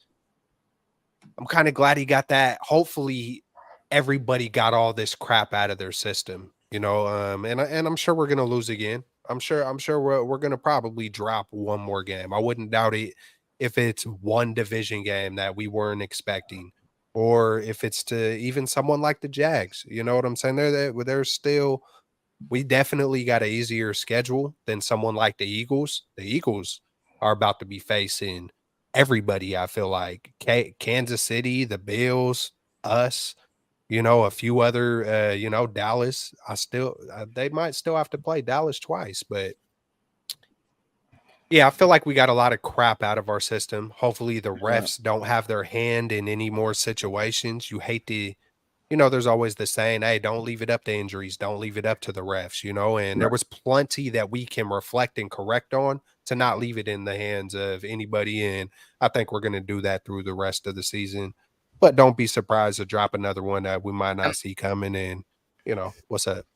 I'm kind of glad he got that. Hopefully everybody got all this crap out of their system, you know, and I'm sure we're going to lose again. I'm sure we're going to probably drop one more game. I wouldn't doubt it if it's one division game that we weren't expecting, or if it's to even someone like the Jags. You know what I'm saying? They're still, we definitely got an easier schedule than someone like the Eagles. The Eagles are about to be facing everybody. I feel like Kansas City, the Bills, us, you know, a few other, you know, Dallas. They might still have to play Dallas twice, but yeah, I feel like we got a lot of crap out of our system. Hopefully the refs don't have their hand in any more situations. You hate to, you know, there's always the saying, hey, don't leave it up to injuries. Don't leave it up to the refs, you know, and there was plenty that we can reflect and correct on to not leave it in the hands of anybody. And I think we're going to do that through the rest of the season. But don't be surprised to drop another one that we might not see coming in. You know, what's up?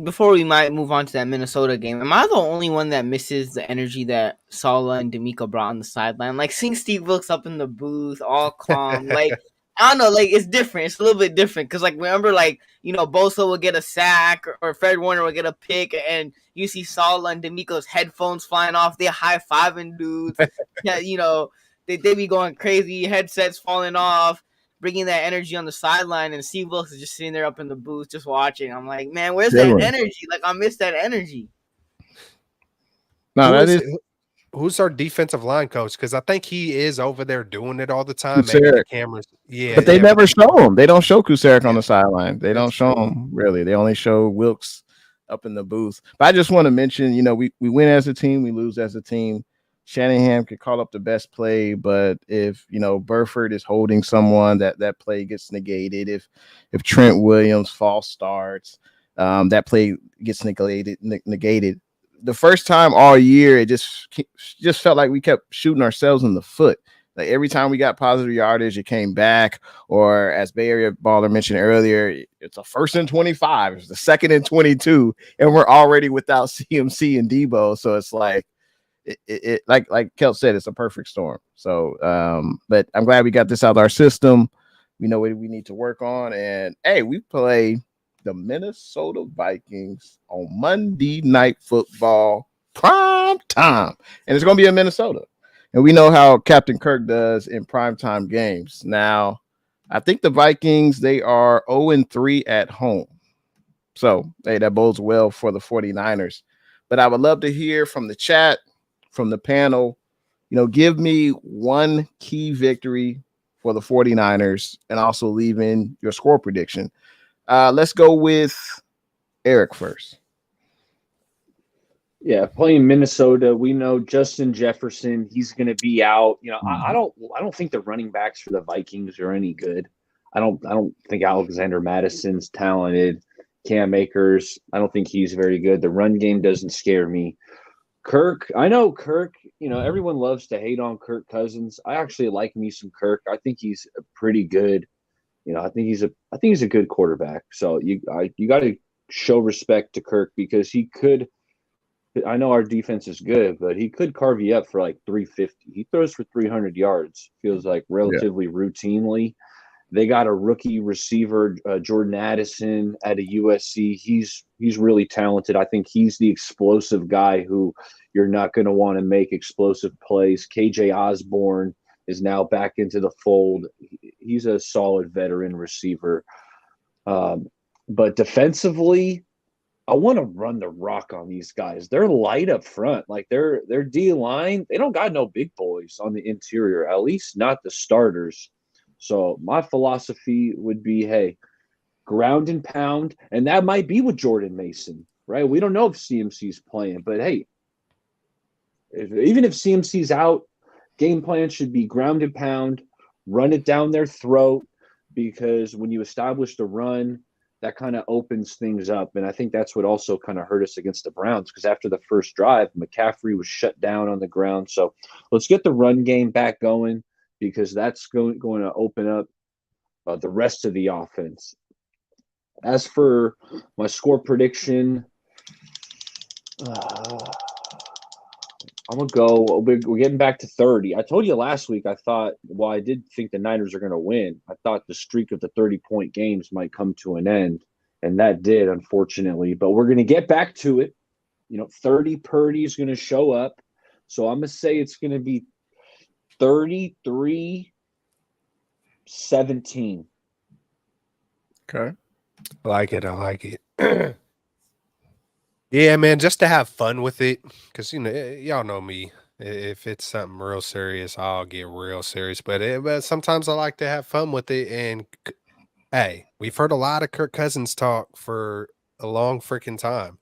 Before we might move on to that Minnesota game, am I the only one that misses the energy that Sala and D'Amico brought on the sideline? Like seeing Steve Wilkes up in the booth, all calm. Like, I don't know, like it's different. It's a little bit different because, like, remember, like, you know, Bosa will get a sack or Fred Warner will get a pick, and you see Sala and D'Amico's headphones flying off. They're high fiving dudes. Yeah, you know, they be going crazy, headsets falling off, bringing that energy on the sideline, and Steve Wilkes is just sitting there up in the booth just watching. I'm like, man, where's that energy? Like, I miss that energy. No, Who's our defensive line coach? Because I think he is over there doing it all the time. Maybe the cameras, yeah. But they never show him. They don't show Kusarik on the sideline. They don't show him, really. They only show Wilkes up in the booth. But I just want to mention, you know, we win as a team, we lose as a team. Shanahan could call up the best play, but if, you know, Burford is holding someone, that play gets negated. If Trent Williams false starts, that play gets negated. The first time all year, it just felt like we kept shooting ourselves in the foot. Like every time we got positive yardage, it came back. Or as Bay Area Baller mentioned earlier, it's a 1st and 25, it's the 2nd and 22, and we're already without CMC and Debo. So it's like, it like Kelt said, it's a perfect storm. So, but I'm glad we got this out of our system. We know what we need to work on. And hey, we play the Minnesota Vikings on Monday Night Football prime time, and it's going to be in Minnesota. And we know how Captain Kirk does in primetime games. Now, I think the Vikings, they are 0-3 at home. So, hey, that bodes well for the 49ers. But I would love to hear from the chat, from the panel, you know, give me one key victory for the 49ers and also leave in your score prediction. Let's go with Eric first. Yeah, playing Minnesota, we know Justin Jefferson. He's going to be out. You know, I don't think the running backs for the Vikings are any good. I don't think Alexander Madison's talented. Cam Akers, I don't think he's very good. The run game doesn't scare me. Kirk, I know Kirk. You know, everyone loves to hate on Kirk Cousins. I actually like me some Kirk. I think he's pretty good. You know, I think he's a good quarterback. So you got to show respect to Kirk because he could. I know our defense is good, but he could carve you up for like 350. He throws for 300 yards. Feels like relatively routinely. They got a rookie receiver, Jordan Addison, at a USC. He's really talented. I think he's the explosive guy who you're not going to want to make explosive plays. KJ Osborne is now back into the fold. He's a solid veteran receiver. But defensively, I want to run the rock on these guys. They're light up front. Like their D line, they don't got no big boys on the interior, at least not the starters. So my philosophy would be, hey, ground and pound, and that might be with Jordan Mason, right? We don't know if CMC's playing, but hey, even if CMC's out, game plan should be ground and pound, run it down their throat, because when you establish the run, that kind of opens things up. And I think that's what also kind of hurt us against the Browns, because after the first drive, McCaffrey was shut down on the ground. So let's get the run game back going, because that's going to open up the rest of the offense. As for my score prediction, I'm going to go – we're getting back to 30. I told you last week I thought – well, I did think the Niners are going to win. I thought the streak of the 30-point games might come to an end, and that did, unfortunately. But we're going to get back to it. You know, 30 Purdy is going to show up. So I'm going to say it's going to be 33-17. Okay. I like it. Yeah, man, just to have fun with it, because y'all know me. If it's something real serious, I'll get real serious. But sometimes I like to have fun with it. And hey, we've heard a lot of Kirk Cousins talk for a long freaking time,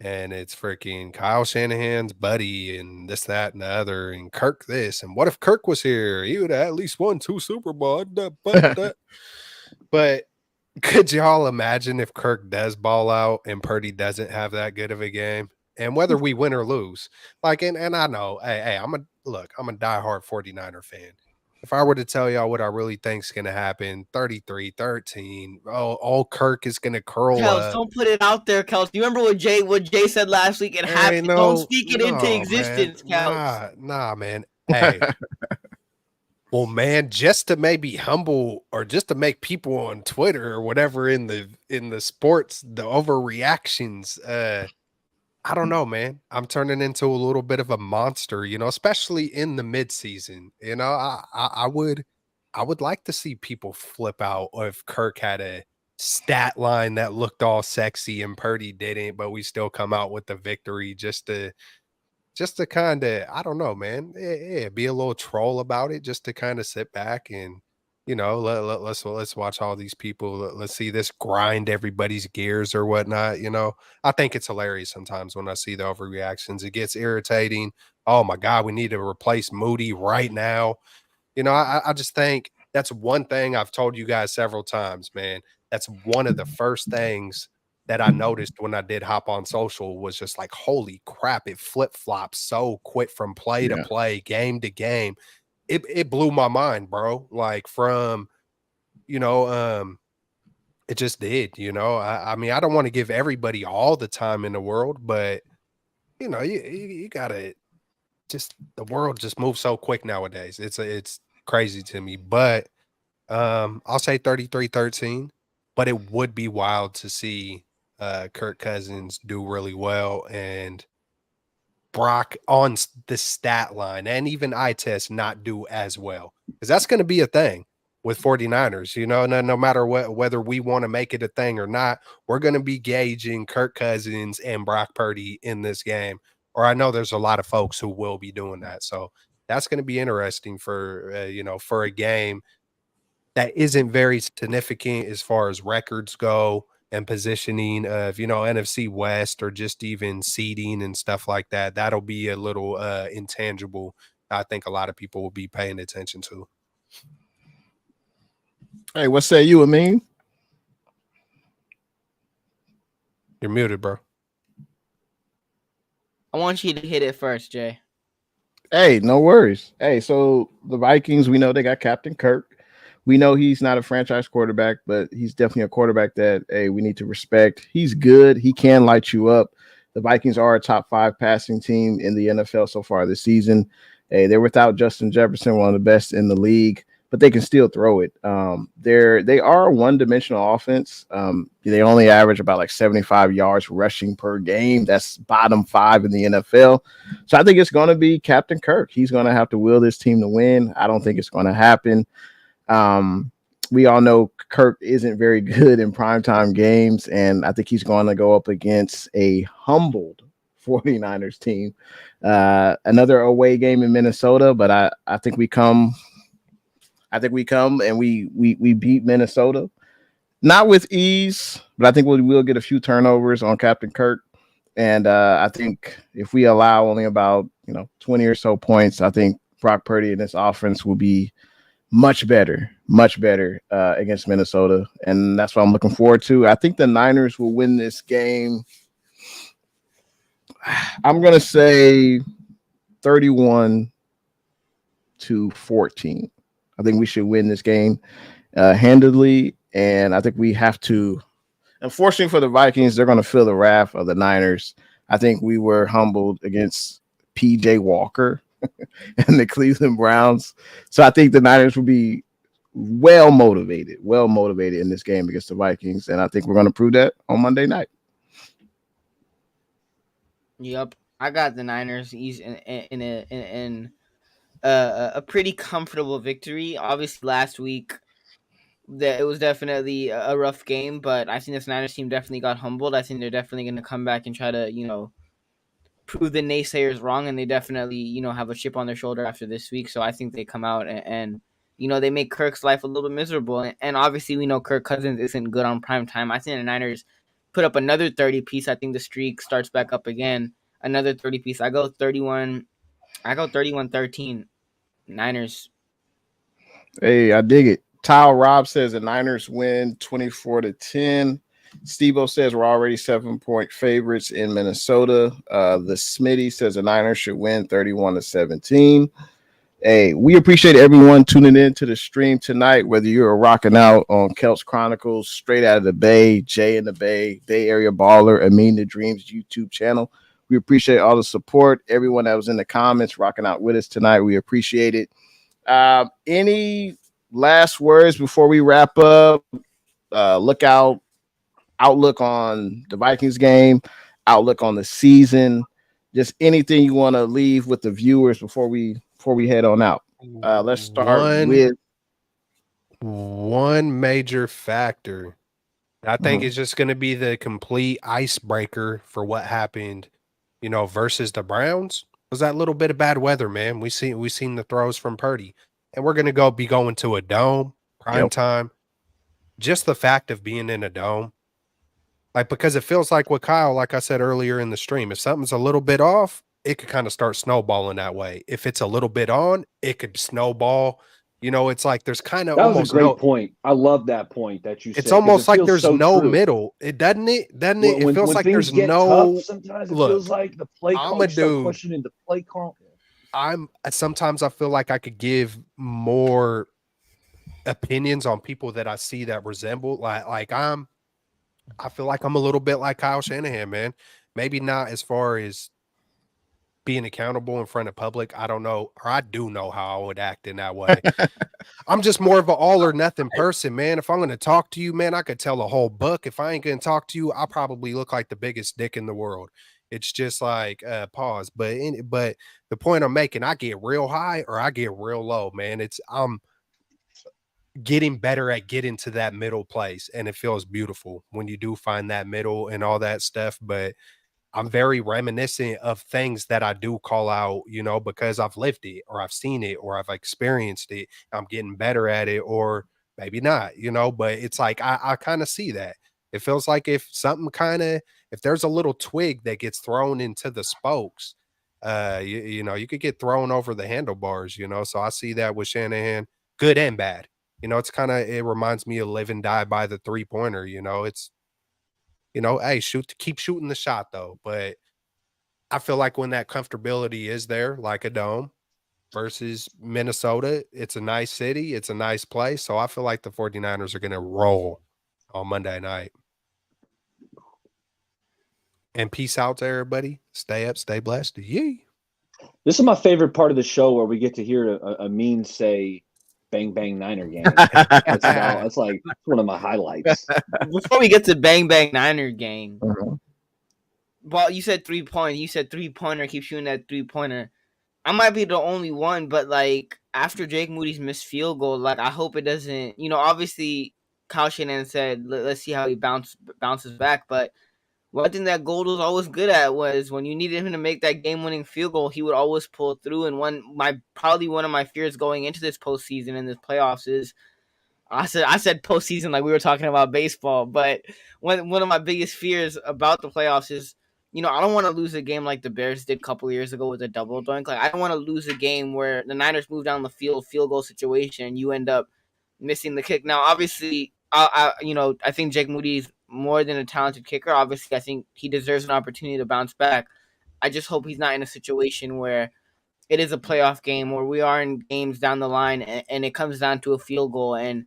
and it's freaking Kyle Shanahan's buddy, and this, that, and the other, and Kirk this, and what if Kirk was here? He would have at least won 2 Super Bowls. But could y'all imagine if Kirk does ball out and Purdy doesn't have that good of a game? And whether we win or lose, like, and I know, hey, I'm a diehard 49er fan. If I were to tell y'all what I really think is going to happen, 33-13, all Kirk is going to curl Kels, up. don't put it out there, Kels. You remember what Jay said last week? It happened. Don't speak it into existence, Kels. Nah, man. Hey. Well, man, just to maybe humble, or just to make people on Twitter or whatever in the sports, the overreactions, I don't know, man. I'm turning into a little bit of a monster, especially in the midseason. I would like to see people flip out if Kirk had a stat line that looked all sexy and Purdy didn't, but we still come out with the victory just to kind of, I don't know, man. Yeah, be a little troll about it, just to kind of sit back and, let's watch all these people. Let's see this grind everybody's gears or whatnot. I think it's hilarious sometimes when I see the overreactions. It gets irritating. Oh my God, we need to replace Moody right now. I just think that's one thing I've told you guys several times, man. That's one of the first things that I noticed when I did hop on social, was just like, holy crap, it flip-flops so quick from play to play, game to game. It blew my mind, bro. Like from, it just did, I mean, I don't want to give everybody all the time in the world, but you gotta just, the world just moves so quick nowadays. It's crazy to me, but I'll say 33-13, but it would be wild to see Kirk Cousins do really well and Brock on the stat line, and even eye test not do as well, because that's going to be a thing with 49ers. No matter whether we want to make it a thing or not, we're going to be gauging Kirk Cousins and Brock Purdy in this game. Or I know there's a lot of folks who will be doing that, so that's going to be interesting for for a game. that isn't very significant as far as records go and positioning of, NFC West or just even seeding and stuff like that. That'll be a little intangible. I think a lot of people will be paying attention to. Hey, what say you, Amin? You're muted, bro. I want you to hit it first, Jay. Hey, no worries. Hey, so the Vikings, we know they got Captain Kirk. We know he's not a franchise quarterback, but he's definitely a quarterback that, hey, we need to respect. He's good. He can light you up. The Vikings are a top 5 passing team in the NFL so far this season. Hey, they're without Justin Jefferson, one of the best in the league, but they can still throw it. They are a one-dimensional offense. They only average about like 75 yards rushing per game. That's bottom 5 in the NFL. So I think it's going to be Captain Kirk. He's going to have to will this team to win. I don't think it's going to happen. We all know Kirk isn't very good in primetime games, and I think he's going to go up against a humbled 49ers team. Another away game in Minnesota, but I think we come and we beat Minnesota. Not with ease, but I think we will get a few turnovers on Captain Kirk. And I think if we allow only about 20 or so points, I think Brock Purdy and this offense will be much better against Minnesota. And that's what I'm looking forward to. I think the Niners will win this game. I'm going to say 31-14. I think we should win this game handedly. And I think we have to, unfortunately for the Vikings, they're going to feel the wrath of the Niners. I think we were humbled against PJ Walker and the Cleveland Browns. So I think the Niners will be well motivated in this game against the Vikings. And I think we're going to prove that on Monday night. Yep. I got the Niners in a pretty comfortable victory. Obviously, last week it was definitely a rough game, but I think this Niners team definitely got humbled. I think they're definitely going to come back and try to prove the naysayers wrong, and they definitely have a chip on their shoulder after this week. So I think they come out and they make Kirk's life a little bit miserable. And obviously we know Kirk Cousins isn't good on prime time. I think the Niners put up another 30 piece. I think the streak starts back up again. Another 30 piece. I go 31-13. Niners. Hey, I dig it. Tile Rob says the Niners win 24-10. Steve-O says we're already 7-point favorites in Minnesota. The Smitty says the Niners should win 31-17. Hey, we appreciate everyone tuning in to the stream tonight, whether you're rocking out on Kelts Chronicles, Straight Out of the Bay, Jay in the Bay, Bay Area Baller, Amin the Dreams YouTube channel. We appreciate all the support. Everyone that was in the comments rocking out with us tonight, we appreciate it. Any last words before we wrap up? Outlook on the Vikings game, outlook on the season, just anything you want to leave with the viewers before we head on out. Let's start with one major factor. I think it's just going to be the complete icebreaker for what happened, versus the Browns. Was that little bit of bad weather, man? We seen the throws from Purdy, and we're going to be going to a dome prime time. Just the fact of being in a dome. Because it feels like with Kyle, like I said earlier in the stream, if something's a little bit off, it could kind of start snowballing that way. If it's a little bit on, it could snowball. It's like there's kind of almost a great point. I love that point that you said. It's almost like there's no true. middle. It doesn't it? It feels like there's no. Tough, sometimes it feels like the play call. I'm a dude. Questioning the play call. Sometimes I feel like I could give more opinions on people that I see that resemble I feel like I'm a little bit like Kyle Shanahan, man. Maybe not as far as being accountable in front of public. I don't know, or I do know how I would act in that way. I'm just more of an all or nothing person, man. If I'm going to talk to you, man, I could tell a whole book. If I ain't going to talk to you, I'll probably look like the biggest dick in the world. It's just like pause. But the point I'm making, I get real high or I get real low, man. I'm getting better at getting to that middle place, and it feels beautiful when you do find that middle and all that stuff. But I'm very reminiscent of things that I do call out, because I've lived it or I've seen it or I've experienced it. I'm getting better at it, or maybe not, but it's like I kind of see that. It feels like if there's a little twig that gets thrown into the spokes, you could get thrown over the handlebars, So I see that with Shanahan, good and bad. It reminds me of live and die by the 3-pointer, it's, hey, keep shooting the shot though. But I feel like when that comfortability is there, like a dome versus Minnesota, it's a nice city, it's a nice place. So I feel like the 49ers are going to roll on Monday night. And peace out to everybody. Stay up, stay blessed. Yee. This is my favorite part of the show where we get to hear a mean say "Bang Bang Niner Gang." That's like one of my highlights. Before we get to Bang Bang Niner Gang, Uh-huh. well, you said 3-point. You said 3-pointer. Keep shooting that 3-pointer. I might be the only one, but like after Jake Moody's missed field goal, like I hope it doesn't. Obviously, Kyle Shanahan said, "Let's see how he bounces back." But one thing that Gold was always good at was when you needed him to make that game-winning field goal, he would always pull through. And probably one of my fears going into this postseason and this playoffs is, I said postseason like we were talking about baseball, but one of my biggest fears about the playoffs is, I don't want to lose a game like the Bears did a couple of years ago with a double doink. Like I don't want to lose a game where the Niners move down the field goal situation and you end up missing the kick. Now, obviously, I think Jake Moody's more than a talented kicker. Obviously, I think he deserves an opportunity to bounce back. I just hope he's not in a situation where it is a playoff game or we are in games down the line and it comes down to a field goal and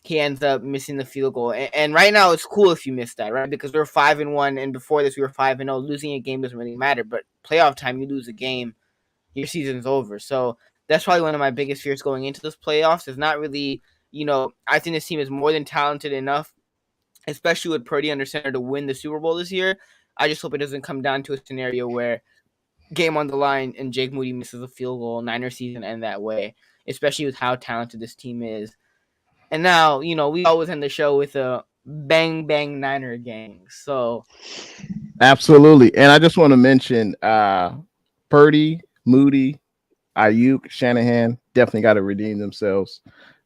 he ends up missing the field goal. And right now it's cool if you miss that, right? Because we're 5-1 and before this we were 5-0. Losing a game doesn't really matter, but playoff time, you lose a game, your season's over. So that's probably one of my biggest fears going into this playoffs. It's not really, I think this team is more than talented enough, especially with Purdy under center, to win the Super Bowl this year. I just hope it doesn't come down to a scenario where game on the line and Jake Moody misses a field goal, Niner season end that way, especially with how talented this team is. And now, we always end the show with a Bang Bang Niner Gang. So Absolutely. And I just want to mention Purdy, Moody, Ayuk, Shanahan definitely got to redeem themselves.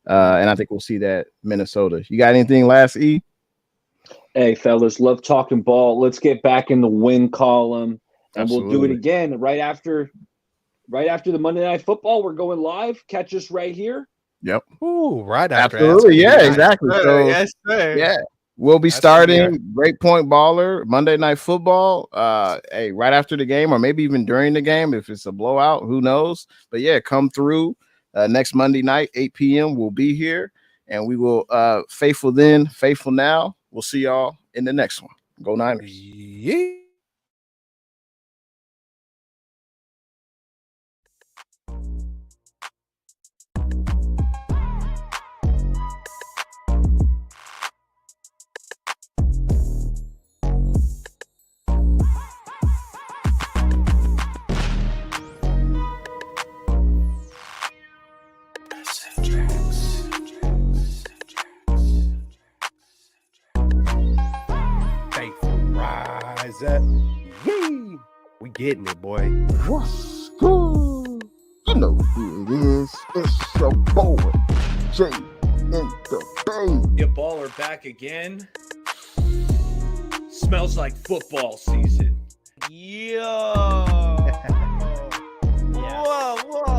And I think we'll see that Minnesota. You got anything last, E? Hey, fellas, love talking ball. Let's get back in the win column, and Absolutely. We'll do it again right after the Monday Night Football. We're going live. Catch us right here. Yep. Ooh, right after. Absolutely. Yeah, exactly. So, yes, sir. yeah, we'll be That's starting Great Point Baller Monday Night Football. Right after the game, or maybe even during the game if it's a blowout. Who knows? But yeah, come through next Monday night, 8 p.m. We'll be here, and we will faithful then, faithful now. We'll see y'all in the next one. Go Niners. Yeah. Faithful, rise up. Yee. We getting it, boy. What's good? You know who it is. It's your boy, Jay in the Bay. Your baller back again. Smells like football season. Yo. Whoa, whoa.